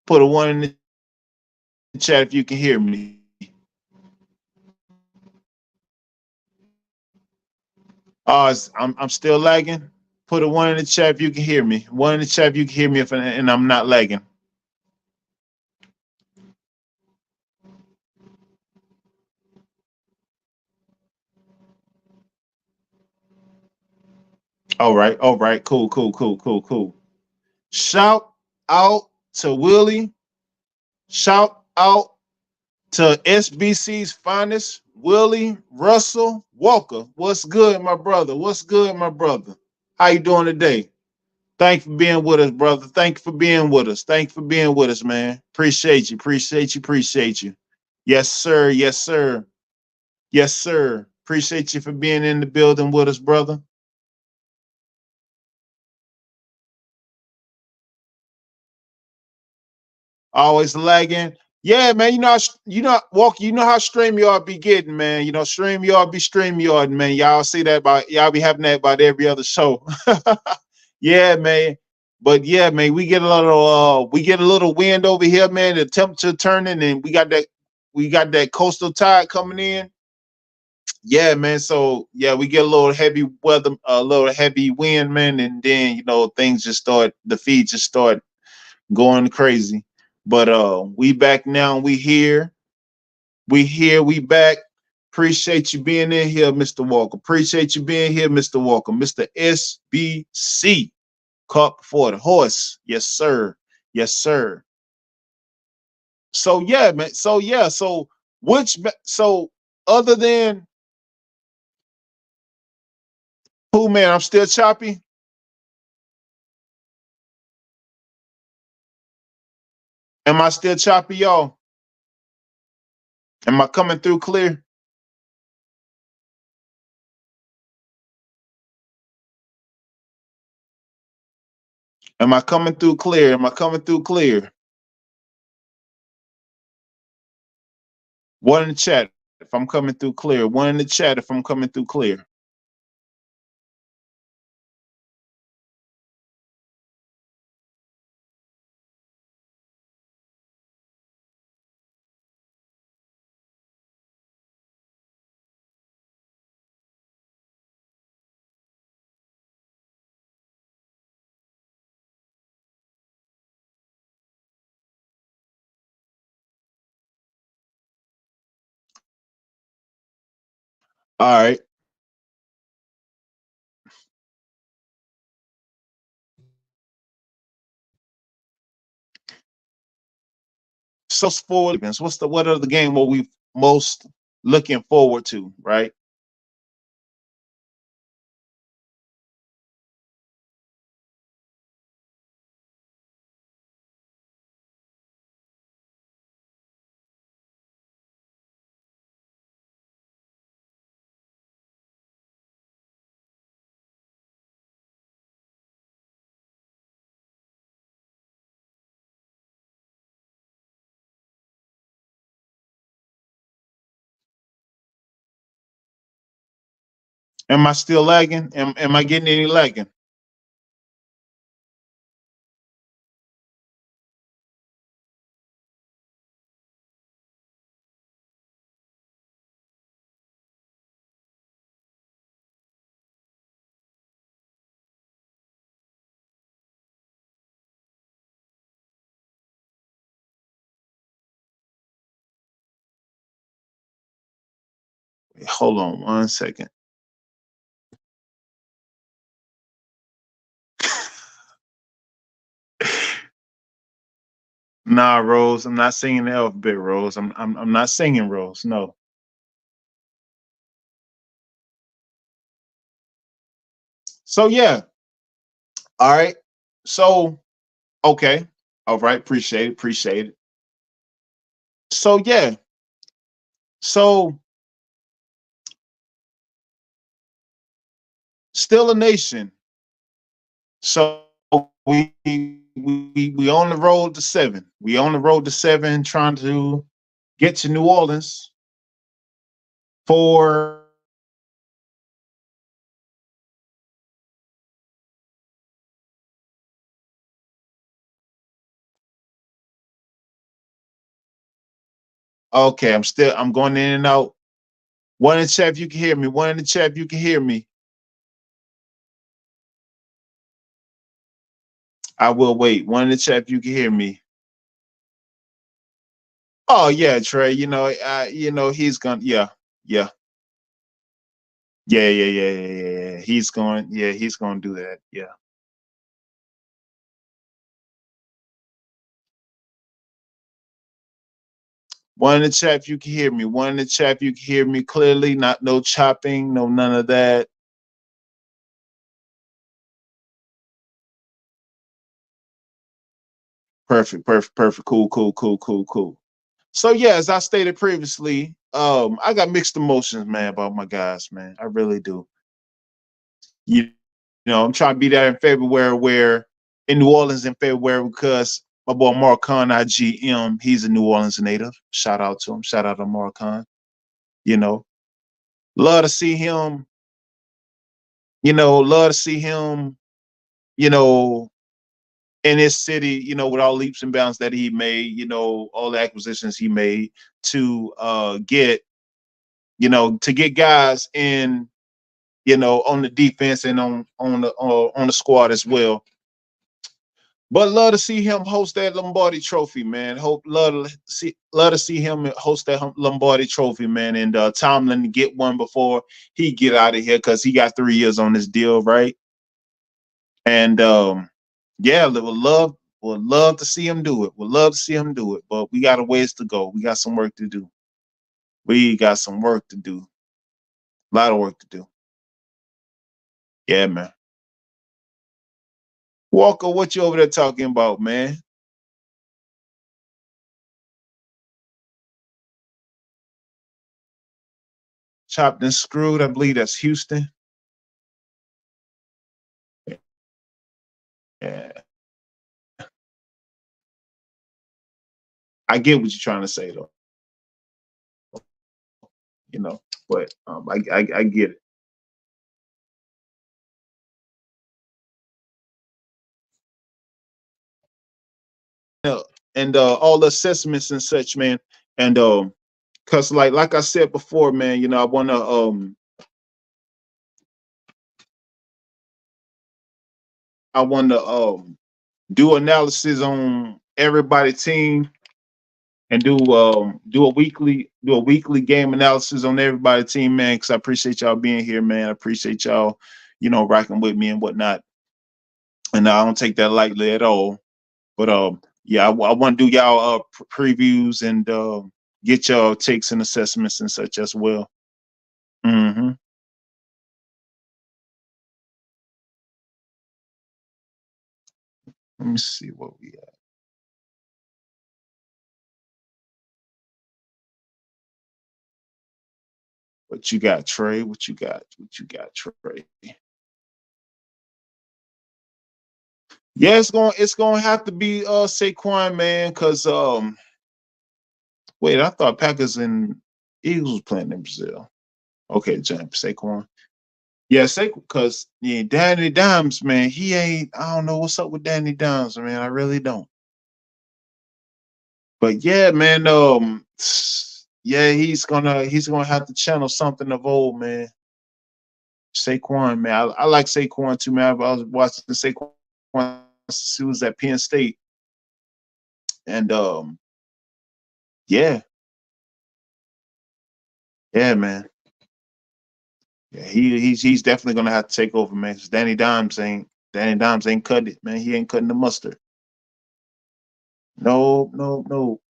Put a one in the chat if you can hear me. I'm still lagging. Put a one in the chat if you can hear me. One in the chat if you can hear me, and I'm not lagging. All right, cool. Shout out to Willie. Shout out to SBC's finest, Willie Russell Walker. What's good, my brother? What's good, my brother? How you doing today? Thank you for being with us, brother. Thank you for being with us. Thank you for being with us, man. Appreciate you. Appreciate you. Yes, sir. Yes, sir. Yes, sir. Appreciate you for being in the building with us, brother. Always lagging. Yeah, man. Walk. You know how StreamYard be getting, man. StreamYard be StreamYard, man. Y'all see that y'all be having that about every other show. Yeah, man. But yeah, man, we get a little wind over here, man. The temperature turning, and we got that coastal tide coming in. Yeah, man. So yeah, we get a little heavy weather, a little heavy wind, man, and then things just start. The feed just start going crazy. But we back now. We back. Appreciate you being in here, Mr. Walker. Appreciate you being here, Mr. Walker. Mr. SBC. Caught before the horse. Yes, sir. Yes, sir. So yeah, man. So yeah. So other than who, man, I'm still choppy. Am I still choppy, y'all? Am I coming through clear? Am I coming through clear? Am I coming through clear? One in the chat if I'm coming through clear. One in the chat if I'm coming through clear. All right. So forward, what are the game what we most looking forward to, right? Am I still lagging? Am I getting any lagging? Hold on 1 second. Nah, Rose, I'm not singing the alphabet, Rose. I'm not singing, Rose. No. So yeah. All right. So okay. All right. Appreciate it. So yeah. So still a nation. So we on the road to 7. We on the road to 7, trying to get to New Orleans for Okay, I'm going in and out. One in the chat if you can hear me. One in the chat if you can hear me. I will wait. One in the chat if you can hear me. Oh yeah, Trey. He's gonna. Yeah, yeah, yeah. He's going. Yeah, he's gonna do that. Yeah. One in the chat if you can hear me. One in the chat if you can hear me clearly. Not no chopping. No none of that. Perfect. Cool. So yeah, as I stated previously, I got mixed emotions, man, about my guys, man. I really do. You I'm trying to be there in February, where in New Orleans in February, because my boy Marcon IGM, he's a New Orleans native. Shout out to him. Shout out to Marcon. You know, love to see him. Love to see him. You know, in his city. With all leaps and bounds that he made. All the acquisitions he made to get guys in. On the defense and on the squad as well. But love to see him host that Lombardi Trophy, man. Love to see him host that Lombardi Trophy, man. And Tomlin get one before he get out of here, because he got 3 years on this deal, right? And yeah, would love to see him do it. Would love to see him do it. But we got a ways to go. We got some work to do. We got some work to do. A lot of work to do. Yeah, man. Walker, what you over there talking about, man? Chopped and screwed. I believe that's Houston. Yeah. I get what you're trying to say, though. But I get it. And all the assessments and such, man. And cause like I said before, man, I wanna do analysis on everybody team, and do a weekly game analysis on everybody team, man. Cause I appreciate y'all being here, man. I appreciate y'all, rocking with me and whatnot. And I don't take that lightly at all. But yeah, I want to do y'all previews and get y'all takes and assessments and such as well. Mm-hmm. Let me see what we got. What you got, Trey? What you got? What you got, Trey? Yeah, it's gonna have to be Saquon, man, because wait, I thought Packers and Eagles was playing in Brazil. Okay, Saquon. Yeah, Saquon, because yeah, Danny Dimes, man, he ain't. I don't know what's up with Danny Dimes, man. I really don't. But yeah, man, yeah, he's gonna have to channel something of old, man. Saquon, man, I like Saquon too, man. I was watching Saquon since he was at Penn State, and yeah, yeah, man, yeah, he's definitely gonna have to take over, man. Because Danny Dimes ain't cutting it, man. He ain't cutting the mustard. No, no, no,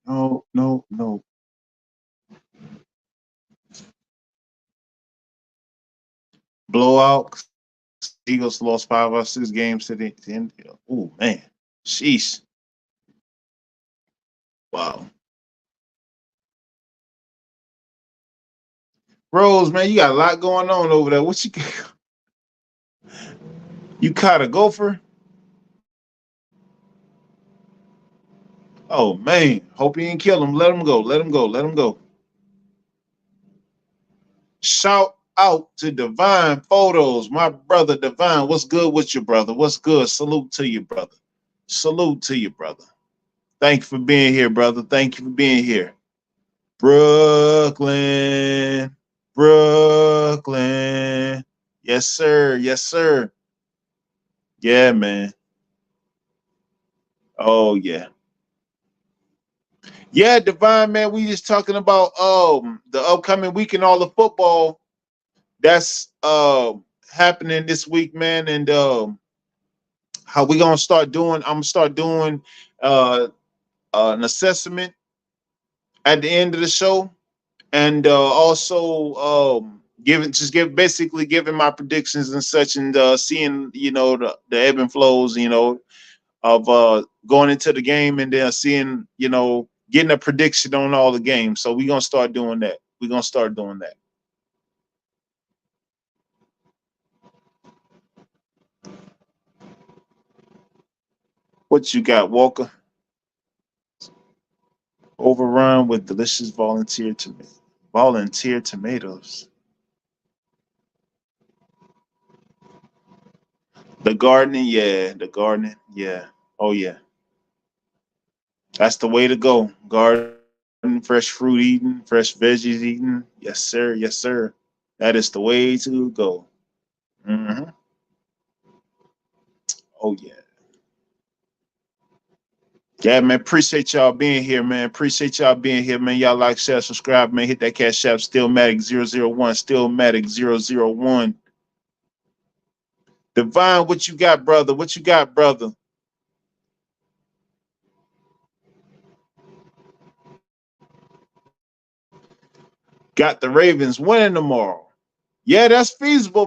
no, no, no. Blowout. Eagles lost 5 or 6 games to the end. Oh man, sheesh. Wow. Rose, man, you got a lot going on over there. What you caught a gopher? Oh man, hope you didn't kill him. Let him go. Let him go. Let him go. Shout out to Divine Photos. My brother Divine, what's good with you, brother? What's good? Salute to you, brother. Salute to you, brother. Thank you for being here, brother. Thank you for being here. Brooklyn, Brooklyn. Yes, sir. Yes, sir. Yeah, man. Oh, yeah. Yeah, Divine, man. We just talking about the upcoming week and all the football that's happening this week, man. And how we gonna start doing? I'm gonna start doing uh an assessment at the end of the show, and also basically giving my predictions and such, and seeing the ebb and flows, of going into the game, and then seeing getting a prediction on all the games. So we're gonna start doing that. We're gonna start doing that. What you got, Walker? Overrun with delicious volunteer tomatoes. The gardening, yeah. The gardening, yeah. Oh yeah. That's the way to go. Garden, fresh fruit eating, fresh veggies eating. Yes, sir. Yes, sir. That is the way to go. Hmm. Oh yeah. Yeah, man. Appreciate y'all being here, man. Appreciate y'all being here, man. Y'all like, share, subscribe, man. Hit that cash app, Steelmatic 001, Steelmatic 001. Divine, what you got, brother? What you got, brother? Got the Ravens winning tomorrow. Yeah, that's feasible,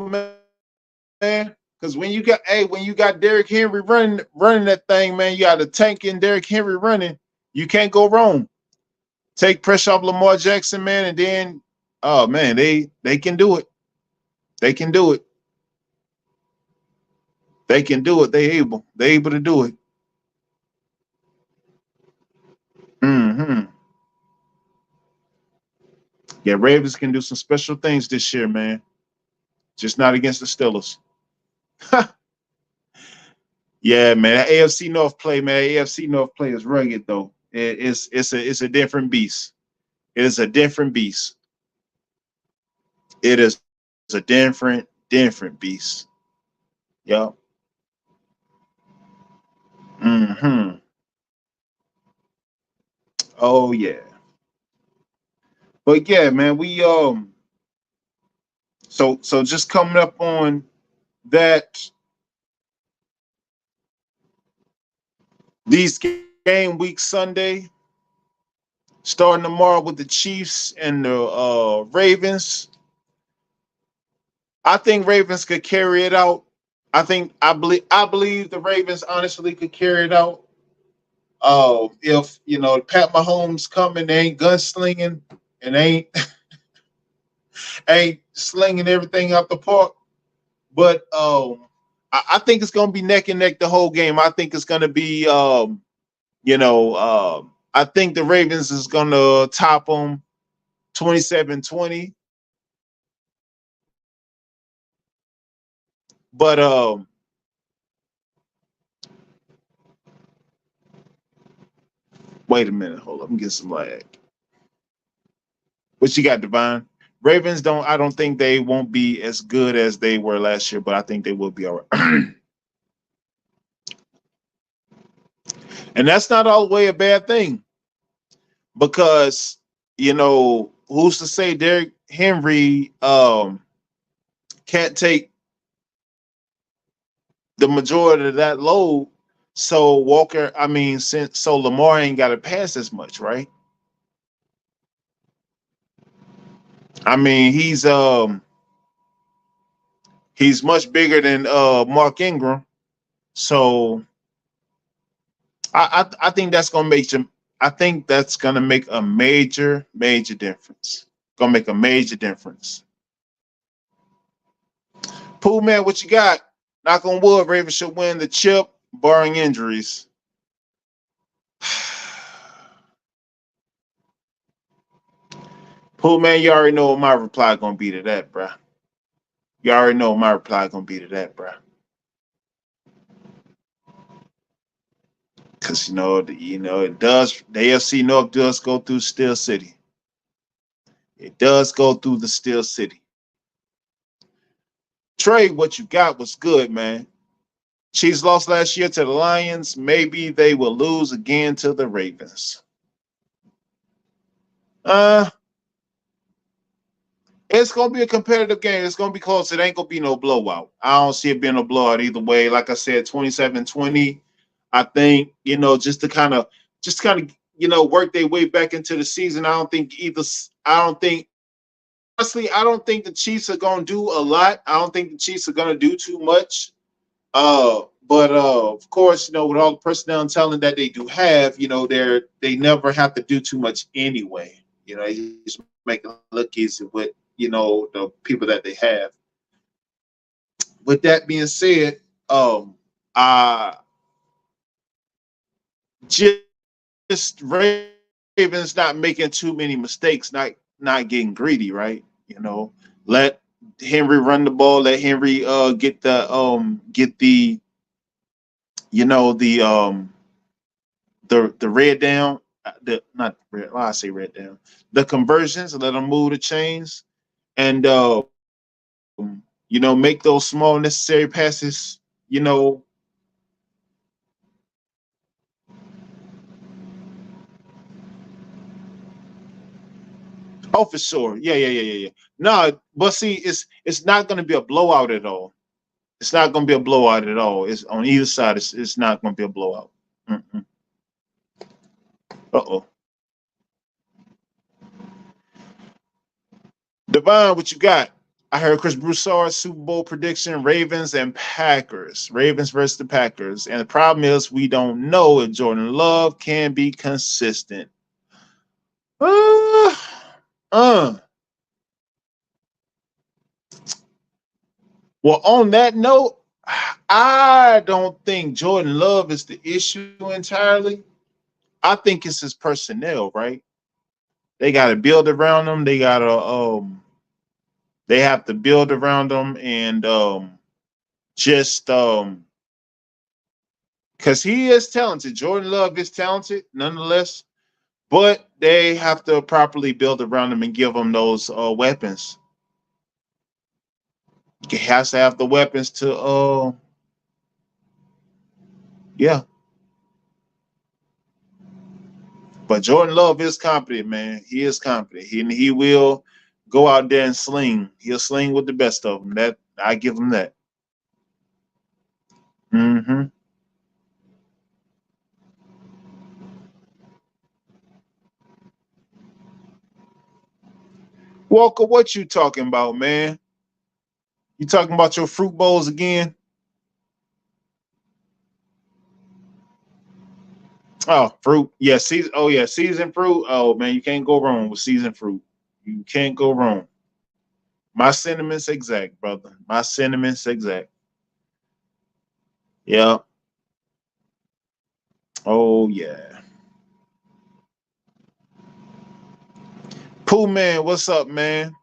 man. Because when you got Derrick Henry running that thing, man, you got a tank in Derrick Henry running. You can't go wrong. Take pressure off Lamar Jackson, man, and then oh man, they can do it. They can do it. They can do it. They able. They able to do it. Hmm. Yeah, Ravens can do some special things this year, man. Just not against the Steelers. Yeah, man. That AFC North play, man. AFC North play is rugged though. It's a different beast. It is a different beast. It is a different beast. Yep. Hmm. Oh yeah. But yeah, man, we so just coming up on that these game week Sunday, starting tomorrow with the Chiefs and the Ravens. I think Ravens could carry it out. I believe the Ravens honestly could carry it out. If Pat Mahomes coming, they ain't gunslinging and ain't slinging everything out the park. But I think it's gonna be neck and neck the whole game. I think it's gonna be I think the Ravens is gonna top them 27-20. But wait a minute, hold up, I'm getting some lag. What you got, Divine? Ravens I don't think they won't be as good as they were last year, but I think they will be all right. And that's not all the way a bad thing because who's to say Derrick Henry can't take the majority of that load. So Walker, I mean, so Lamar ain't got to pass as much, right? I mean, he's much bigger than Mark Ingram. So I think that's gonna make him. I think that's gonna make a major difference. Gonna make a major difference. Pool man, what you got? Knock on wood, Ravens should win the chip, barring injuries. Pool man, you already know what my reply gonna be to that, bruh. You already know my reply gonna be to that, bro. Because it does. The AFC North does go through Steel City. It does go through the Steel City. Trey, what you got was good, man. Chiefs lost last year to the Lions. Maybe they will lose again to the Ravens. It's gonna be a competitive game. It's gonna be close. It ain't gonna be no blowout. I don't see it being a blowout either way. Like I said, 27-20. I think, just kind of work their way back into the season. Honestly, I don't think the Chiefs are gonna do a lot. I don't think the Chiefs are gonna do too much. But of course, with all the personnel and talent that they do have, they never have to do too much anyway. They just make it look easy with the people that they have. With that being said, I just Ravens not making too many mistakes, not getting greedy, right? Let Henry run the ball, let Henry get the the red down, the not red. Well, I say red down. The conversions, let them move the chains, and make those small necessary passes. Oh, for sure. Yeah. No, but see, it's not going to be a blowout at all. It's not going to be a blowout at all. It's on either side. It's not going to be a blowout. Mm-mm. Uh-oh. Divine, what you got? I heard Chris Broussard's Super Bowl prediction: Ravens and Packers. Ravens versus the Packers. And the problem is we don't know if Jordan Love can be consistent. Well, on that note, I don't think Jordan Love is the issue entirely. I think it's his personnel, right? They got to build around him. They have to build around him and just because he is talented. Jordan Love is talented, nonetheless, but they have to properly build around him and give him those weapons. He has to have the weapons to, yeah. But Jordan Love is competent, man. He is competent. He will go out there and sling. He'll sling with the best of them. That I give him that. Mm-hmm. Walker, what you talking about, man? You talking about your fruit bowls again? Oh, fruit. Yeah, season. Oh, yeah, seasoned fruit. Oh, man, you can't go wrong with seasoned fruit. You can't go wrong. My sentiments exact, brother. My sentiments exact. Yeah. Oh, yeah. Pooh man, what's up, man?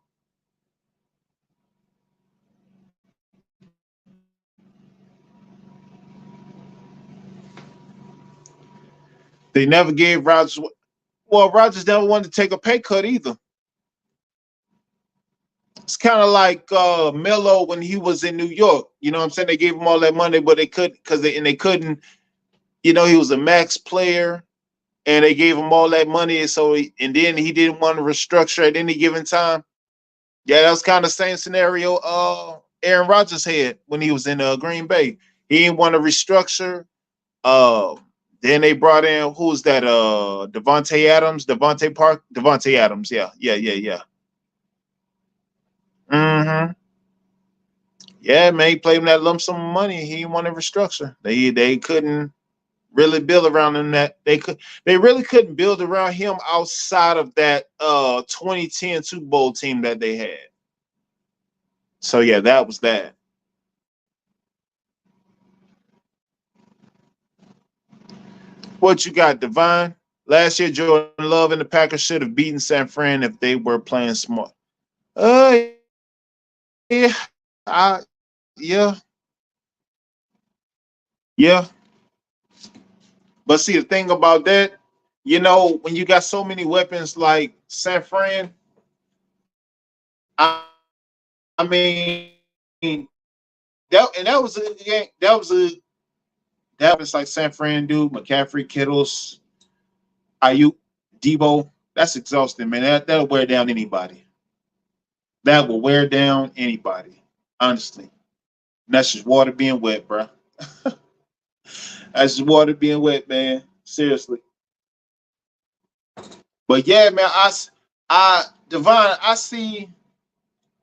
They never gave Rodgers. Well, Rodgers never wanted to take a pay cut either. It's kind of like Melo when he was in New York. You know what I'm saying? They gave him all that money, but they couldn't. He was a max player, and they gave him all that money, and then he didn't want to restructure at any given time. Yeah, that was kind of the same scenario Aaron Rodgers had when he was in Green Bay. He didn't want to restructure. Uh, then they brought in who's that? Devontae Adams, Devontae Adams. Yeah. Mm-hmm. Yeah, man, he played him that lump sum of money. He didn't want to restructure. They couldn't really build around him. They really couldn't build around him outside of that 2010 Super Bowl team that they had. So yeah, that was that. What you got, Divine? Last year, Jordan Love and the Packers should have beaten San Fran if they were playing smart. Uh, yeah, I yeah, yeah. But see, the thing about that, when you got so many weapons like San Fran, I, I mean, that was a game. That was like San Fran, dude. McCaffrey, Kittles, Ayuk, Debo. That's exhausting, man. That'll wear down anybody. That will wear down anybody. Honestly, and that's just water being wet, bro. That's just water being wet, man. Seriously. But yeah, man, Devon, I see.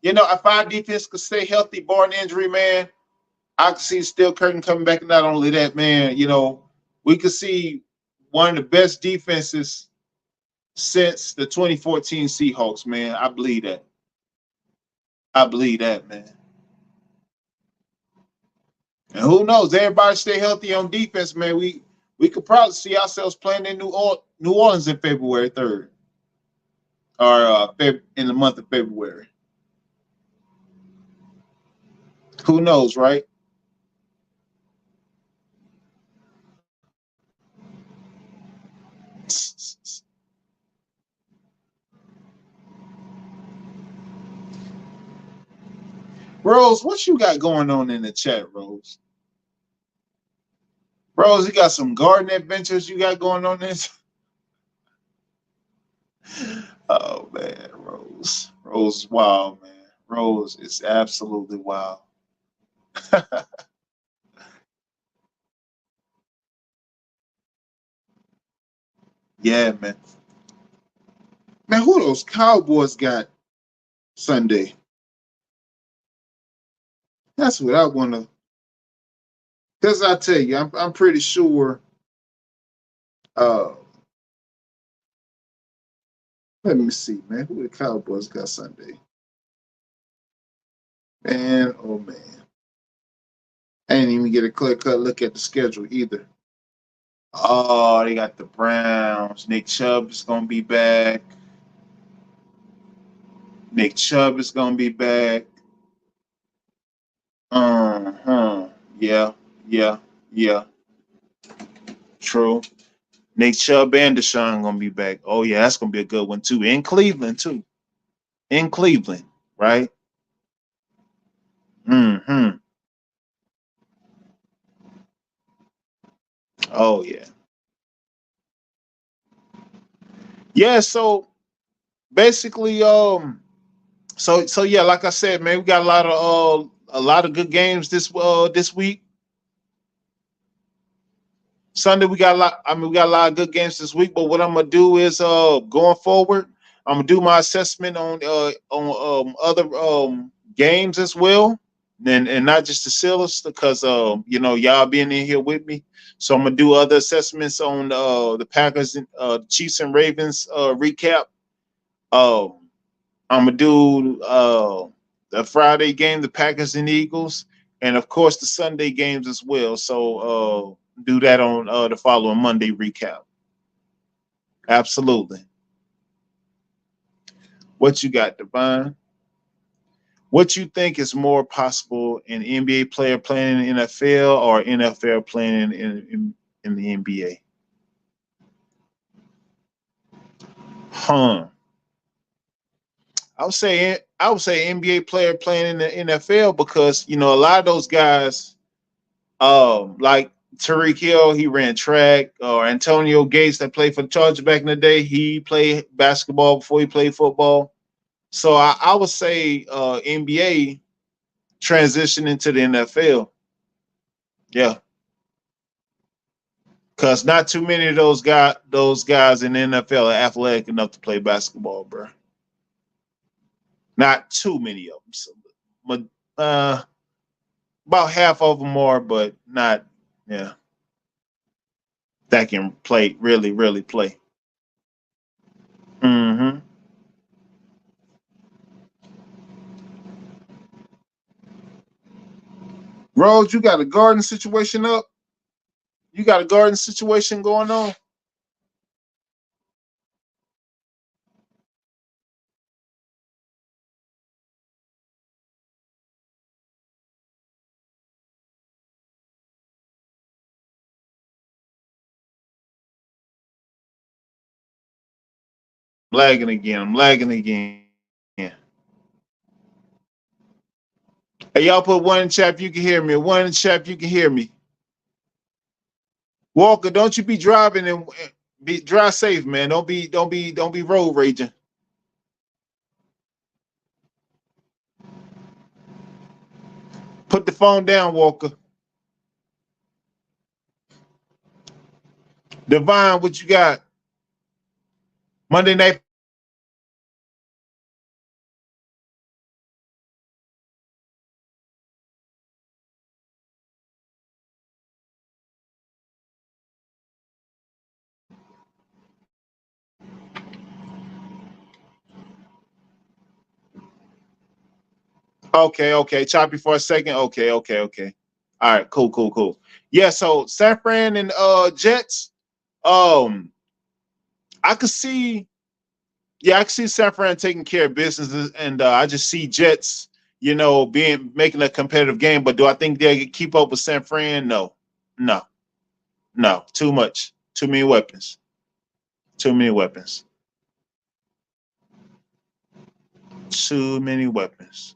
If our defense could stay healthy, barring injury, man, I could see Steel Curtain coming back. And not only that, man, we could see one of the best defenses since the 2014 Seahawks, man. I believe that. I believe that, man. And who knows? Everybody stay healthy on defense, man. We could probably see ourselves playing in New Orleans in February 3rd, or in the month of February. Who knows, right? Rose, what you got going on in the chat, Rose? Rose, you got some garden adventures you got going on this? Oh man, Rose. Rose is wild, man. Rose is absolutely wild. Yeah, man. Man, who those Cowboys got Sunday? That's what I wanna. Cause I tell you, I'm pretty sure. Uh, Let me see, man. Who the Cowboys got Sunday? Man, oh man, I didn't even get a clear cut look at the schedule either. Oh, they got the Browns. Nick Chubb is gonna be back. Nick Chubb is gonna be back. Uh-huh. Yeah, yeah, yeah. True. Nick Chubb and Deshaun gonna be back. Oh yeah, that's gonna be a good one too. In Cleveland too. In Cleveland, right? Mm-hmm. Oh yeah. Yeah, so basically, so yeah, like I said, man, we got a lot of good games this week. Sunday we got a lot. I mean, we got a lot of good games this week. But what I'm gonna do is going forward, I'm gonna do my assessment on other games as well, and not just the Steelers because y'all being in here with me. So I'm gonna do other assessments on the Packers, Chiefs and Ravens recap. Um, I'm gonna do the Friday game, the Packers and Eagles, and of course the Sunday games as well. So do that on the following Monday recap. Absolutely. What you got, Divine? What you think is more possible, an NBA player playing in the NFL or NFL playing in the NBA? Huh. I would say NBA player playing in the NFL because a lot of those guys, like Tariq Hill, he ran track, or Antonio Gates that played for the Chargers back in the day, he played basketball before he played football. So I would say NBA transition into the NFL. Yeah, because not too many of those guys in the NFL are athletic enough to play basketball, bro. Not too many of them. So, but about half of them are, but not. Yeah, that can play really, really play. Mm-hmm. Rose, you got a garden situation up? You got a garden situation going on? Lagging again. I'm lagging again. Hey, y'all put one in the chat if you can hear me. One in the chat if you can hear me. Walker, don't you be driving and be drive safe, man. Don't be road raging. Put the phone down, Walker. Divine, what you got? Monday night. Okay, okay. Choppy for a second. Okay, okay, okay. All right, cool, cool, cool. Yeah, so San Fran and Jets. Um, I could see, yeah, I could see San Fran taking care of business, and I just see Jets, being making a competitive game. But do I think they could keep up with San Fran? No, no, no. Too much. Too many weapons. Too many weapons. Too many weapons.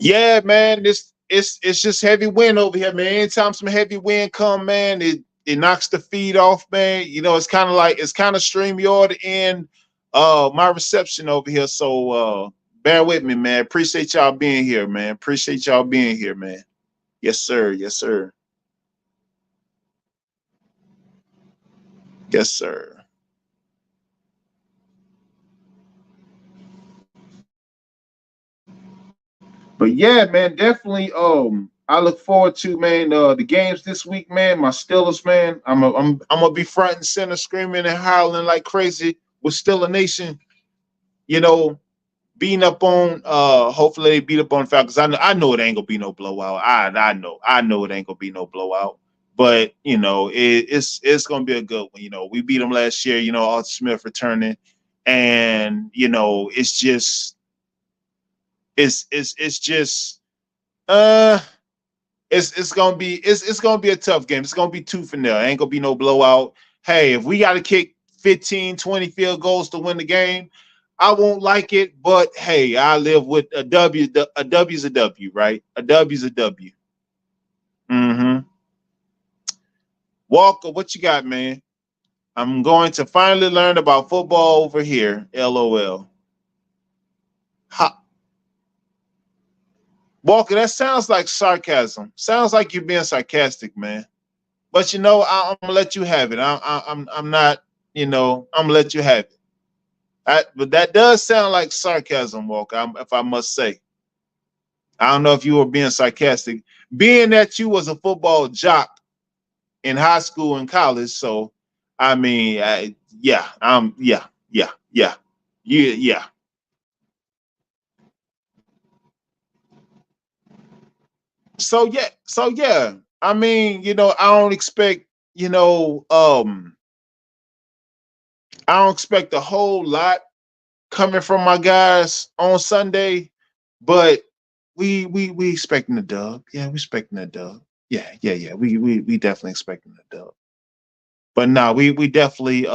Yeah, man, it's just heavy wind over here, man. Anytime some heavy wind come, man, it knocks the feed off, man. It's kind of StreamYard in my reception over here. So bear with me, man. Appreciate y'all being here, man. Appreciate y'all being here, man. Yes, sir. Yes, sir. Yes, sir. But yeah, man, definitely. I look forward to, man, the games this week, man. My Steelers, man. I'm gonna be front and center, screaming and howling like crazy with Steeler Nation. You know, beating up on. Hopefully they beat up on Falcons. I know it ain't gonna be no blowout. I know it ain't gonna be no blowout. But it's gonna be a good one. We beat them last year. Arthur Smith returning, and it's just uh it's gonna be a tough game. It's gonna be tooth and nail. Ain't gonna be no blowout. Hey, if we gotta kick 15, 20 field goals to win the game, I won't like it, but hey, I live with a W. A W's a W, right? A W's a W. Mm-hmm. Walker, what you got, man? I'm going to finally learn about football over here. LOL. Ha. Walker, that sounds like sarcasm. Sounds like you're being sarcastic, man. But I'm gonna let you have it. I'm not. I'm gonna let you have it. But that does sound like sarcasm, Walker. If I must say, I don't know if you were being sarcastic, being that you was a football jock in high school and college. So, I mean, yeah, yeah, yeah, yeah. So yeah. I mean, I don't expect, I don't expect a whole lot coming from my guys on Sunday, but we expecting the dub. Yeah, we expecting the dub. Yeah, yeah, yeah. We definitely expecting the dub. But no, we definitely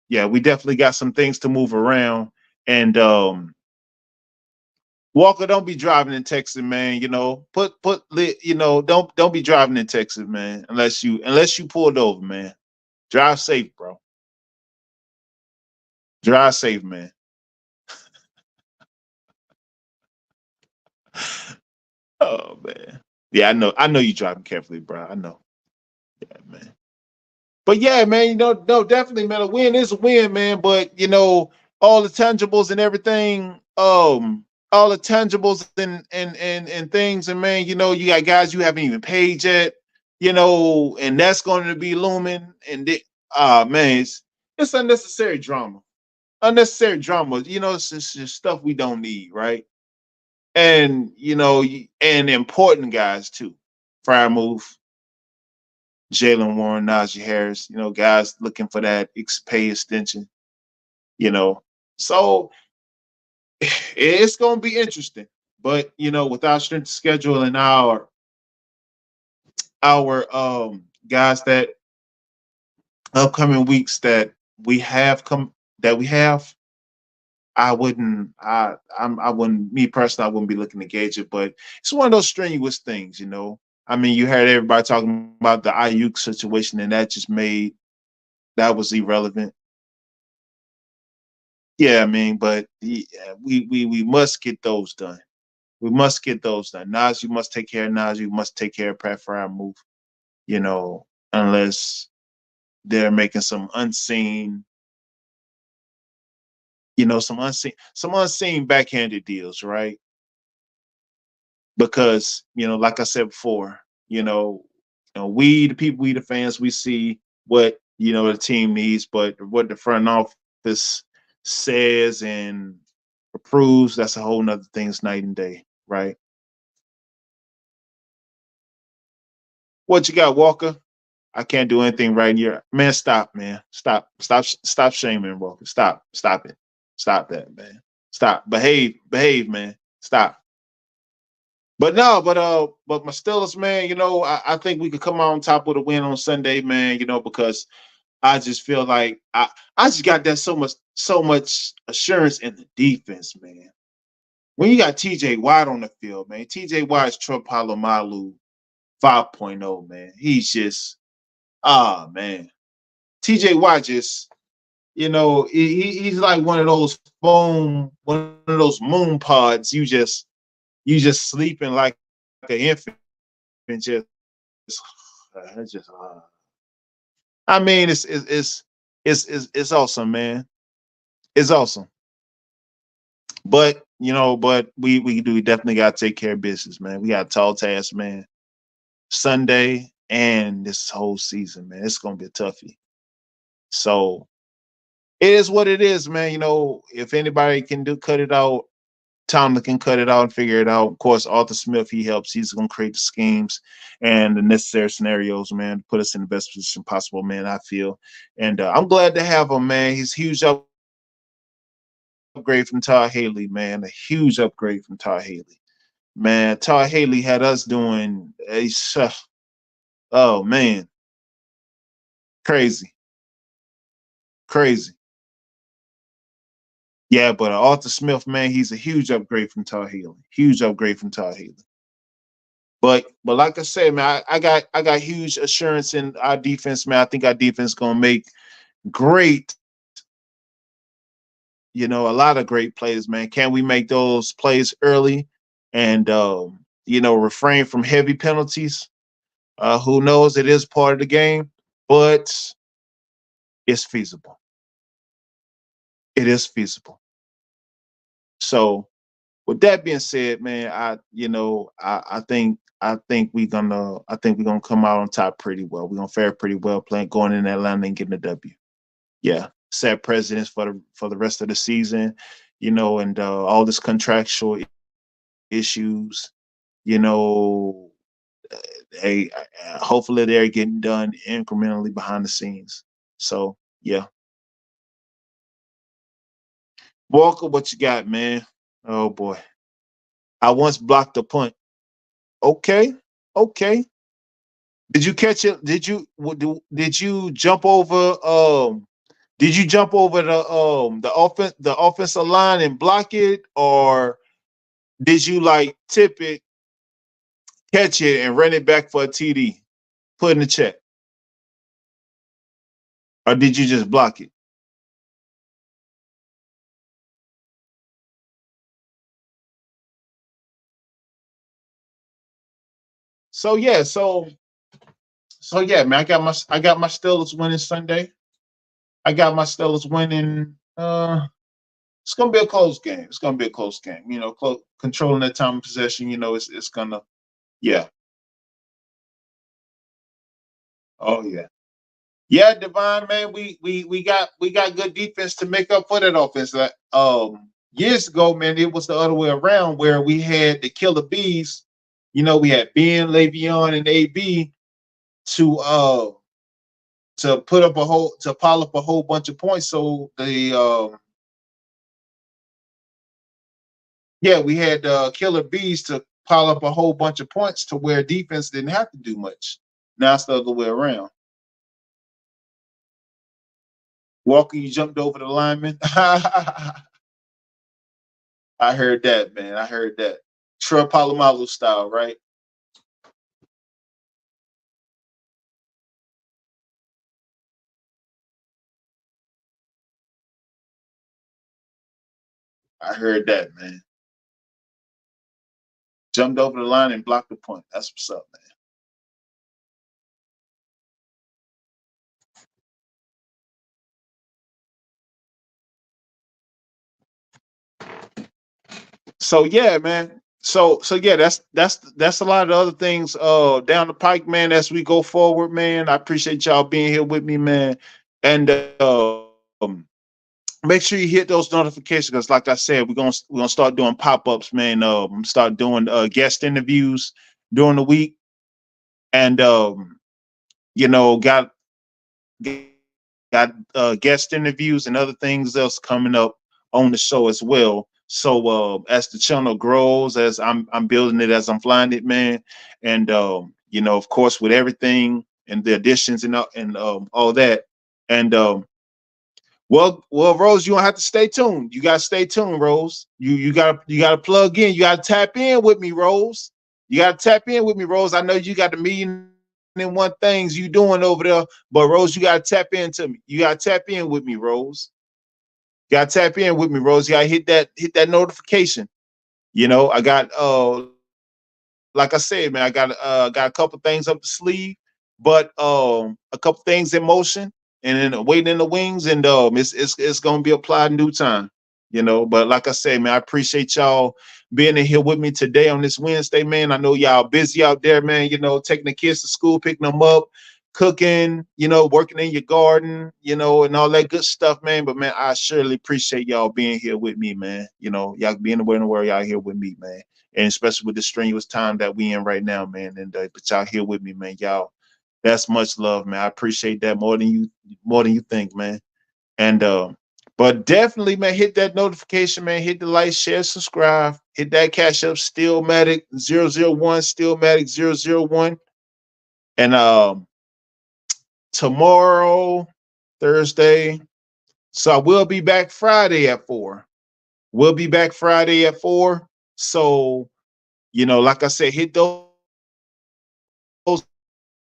yeah, we definitely got some things to move around. And Walker, don't be driving in Texas, man. Don't be driving in Texas, man, unless you pulled over, man. Drive safe, bro. Drive safe, man. Oh man. Yeah, I know you driving carefully, bro. I know. Yeah, man. But yeah, man, no, definitely, man. A win is a win, man. But all the tangibles and everything, all the tangibles and things, and man, you got guys you haven't even paid yet, and that's going to be looming. And man, it's unnecessary drama. Unnecessary drama. It's just stuff we don't need, right? And and important guys too. Fire move. Jalen Warren, Najee Harris, guys looking for that pay extension, you know. So it's gonna be interesting. But with our strength schedule and our guys that upcoming weeks that we have, I wouldn't, me personally, I wouldn't be looking to gauge it, but it's one of those strenuous things. I mean, you heard everybody talking about the Ayuk situation, and that was irrelevant. Yeah, I mean, but we must get those done. We must get those done. Nas, you must take care of Nas. You must take care of Pat Move. Unless they're making some unseen backhanded deals, right? Because like I said before, we the people, we the fans, we see what the team needs, but what the front office says and approves, that's a whole nother thing. It's night and day, right? What you got, Walker? I can't do anything right here. Man, stop, man. Stop shaming, Walker. Stop it. Stop that, man. Stop. Behave, man. Stop. But no, but my Steelers, man, I think we could come out on top with a win on Sunday, man, because I just feel like I just got that so much assurance in the defense, man. When you got TJ Watt on the field, man, TJ Watt is Trump Palomalu 5.0, man. He's just man. TJ Watt just, he's like one of those moon pods. You just sleeping like an infant and just. I mean, it's awesome, man. It's awesome. But we definitely got to take care of business, man. We got a tall task, man. Sunday and this whole season, man. It's gonna be a toughie. So it is what it is, man. If anybody can cut it out, Tomlin can cut it out and figure it out. Of course, Arthur Smith, he helps. He's going to create the schemes and the necessary scenarios, man, to put us in the best position possible, man, I feel. And I'm glad to have him, man. He's a huge upgrade from Todd Haley, man. A huge upgrade from Todd Haley. Man, Todd Haley had us doing oh, man. Crazy. Crazy. Yeah, but Arthur Smith, man, he's a huge upgrade from Todd Haley. Huge upgrade from Todd Haley. But like I said, man, I got huge assurance in our defense, man. I think our defense gonna make great, a lot of great plays, man. Can we make those plays early and refrain from heavy penalties? Who knows? It is part of the game, but it's feasible. It is feasible. So with that being said, man, I think we're gonna come out on top pretty well. We're gonna fare pretty well playing going in Atlanta and getting a W. Yeah. Set precedents for the rest of the season, and all this contractual issues, you know, hey, hopefully they're getting done incrementally behind the scenes. So yeah. Walker, what you got, man? Oh boy. I once blocked a punt. Okay. Okay. Did you catch it? Did you jump over did you jump over the offensive line and block it, or did you like tip it, catch it, and run it back for a TD? Put in the check. Or did you just block it? So yeah, so yeah, man, I got my Steelers winning Sunday. I got my Steelers winning. It's gonna be a close game. It's gonna be a close game. Controlling that time of possession. It's gonna. Yeah. Oh yeah. Yeah, Devon, man, we got good defense to make up for that offense. Years ago, man, it was the other way around where we had the killer bees. We had Ben, Le'Veon, and AB to to pile up a whole bunch of points. So Yeah, we had killer bees to pile up a whole bunch of points to where defense didn't have to do much. Now it's the other way around. Walker, you jumped over the lineman. I heard that, man. I heard that. Troy Polamalu style, right? I heard that, man. Jumped over the line and blocked the point. That's what's up, man. So yeah, man. So yeah, that's a lot of the other things down the pike, man, as we go forward, man. I appreciate y'all being here with me, man. And make sure you hit those notifications because, like I said, we're gonna start doing pop-ups, man. Start doing guest interviews during the week, and you know, got guest interviews and other things else coming up on the show as well. So as the channel grows, as I'm building it, as I'm flying it, man, and you know, of course, with everything and the additions and all that, and well, Rose, you don't have to stay tuned. You gotta stay tuned, Rose. You gotta plug in. You gotta tap in with me, Rose. You gotta tap in with me, Rose. I know you got the million and one things you doing over there, but Rose, you gotta tap into me. You gotta tap in with me, Rose. You gotta tap in with me, Rose. You gotta hit that notification. You know, I got like I said, man, I got a couple things up the sleeve, but a couple things in motion and then waiting in the wings, and it's gonna be applied in due time, you know. But like I said, man, I appreciate y'all being in here with me today on this Wednesday, man. I know y'all busy out there, man, you know, taking the kids to school, picking them up, cooking, you know, working in your garden, you know, and all that good stuff, man. But man, I surely appreciate y'all being here with me, man. You know, y'all being aware and where y'all here with me, man, and especially with the strenuous time that we in right now, man. And but y'all here with me, man. Y'all, that's much love, man. I appreciate that more than you think, man. And but definitely, man, hit that notification, man. Hit the like, share, subscribe. Hit that cash up, STEELMATIC 001, STEELMATIC 001. And tomorrow, Thursday. So I will be back Friday at 4. We'll be back Friday at 4. So, you know, like I said, hit those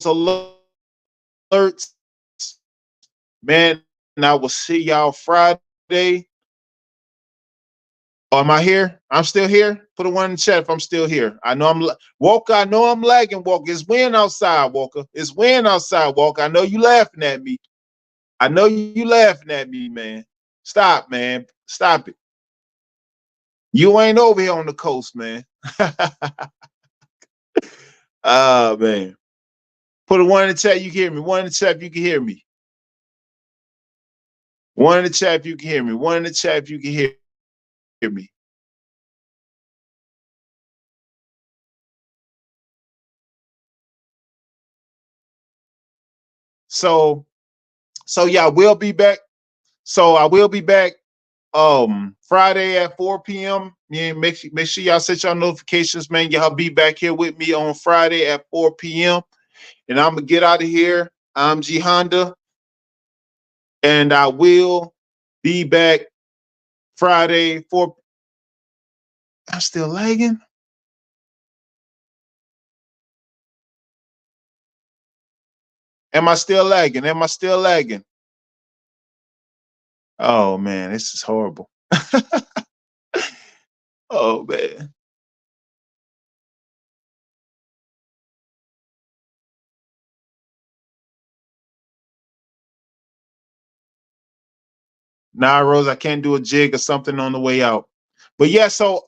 alerts, man. And I will see y'all Friday. Oh, am I here? I'm still here. Put a 1 in the chat if I'm still here. I know I'm Walker. I know I'm lagging, Walker. It's wind outside, Walker. It's wind outside, Walker. I know you laughing at me. I know you laughing at me, man. Stop, man. Stop it. You ain't over here on the coast, man. Ah, man. Put a 1 in the chat, you can hear me. 1 in the chat, you can hear me. 1 in the chat, you can hear me. 1 in the chat, you can hear me. So yeah, we'll be back. So I will be back Friday at 4 p.m. Yeah, make sure y'all set y'all notifications, man. Y'all be back here with me on Friday at 4 p.m. And I'm gonna get out of here. I'm G Honda, and I will be back Friday 4. I'm still lagging. Am I still lagging? Am I still lagging? Oh man, this is horrible. Oh man. Nah, Rose, I can't do a jig or something on the way out. But yeah, so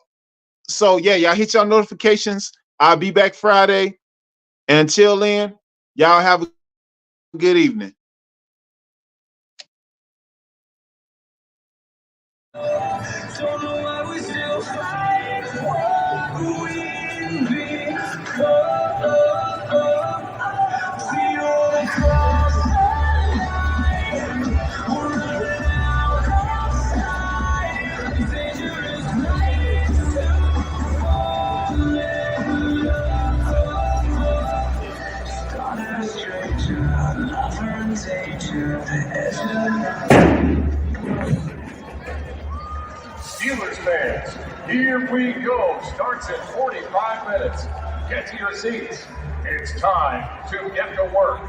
yeah, y'all hit y'all notifications. I'll be back Friday. And until then, y'all have a good evening. Don't know why we still fight what we become. Zero across the line. We're running out of time. Dangerous night. Steelers fans, here we go. Starts in 45 minutes. Get to your seats. It's time to get to work.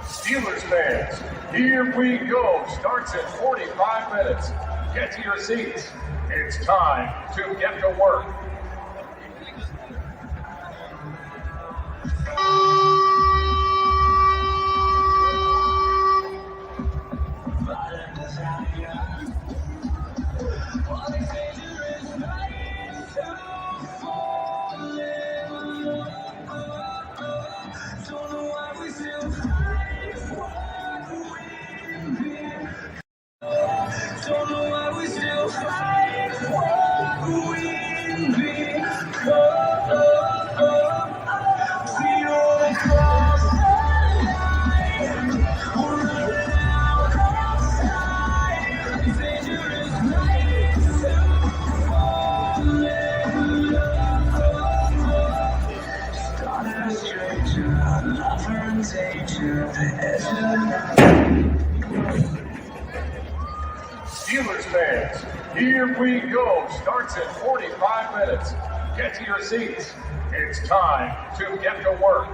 Steelers fans, here we go. Starts in 45 minutes. Get to your seats. It's time to get to work. Steelers fans, here we go. Starts in 45 minutes. Get to your seats. It's time to get to work.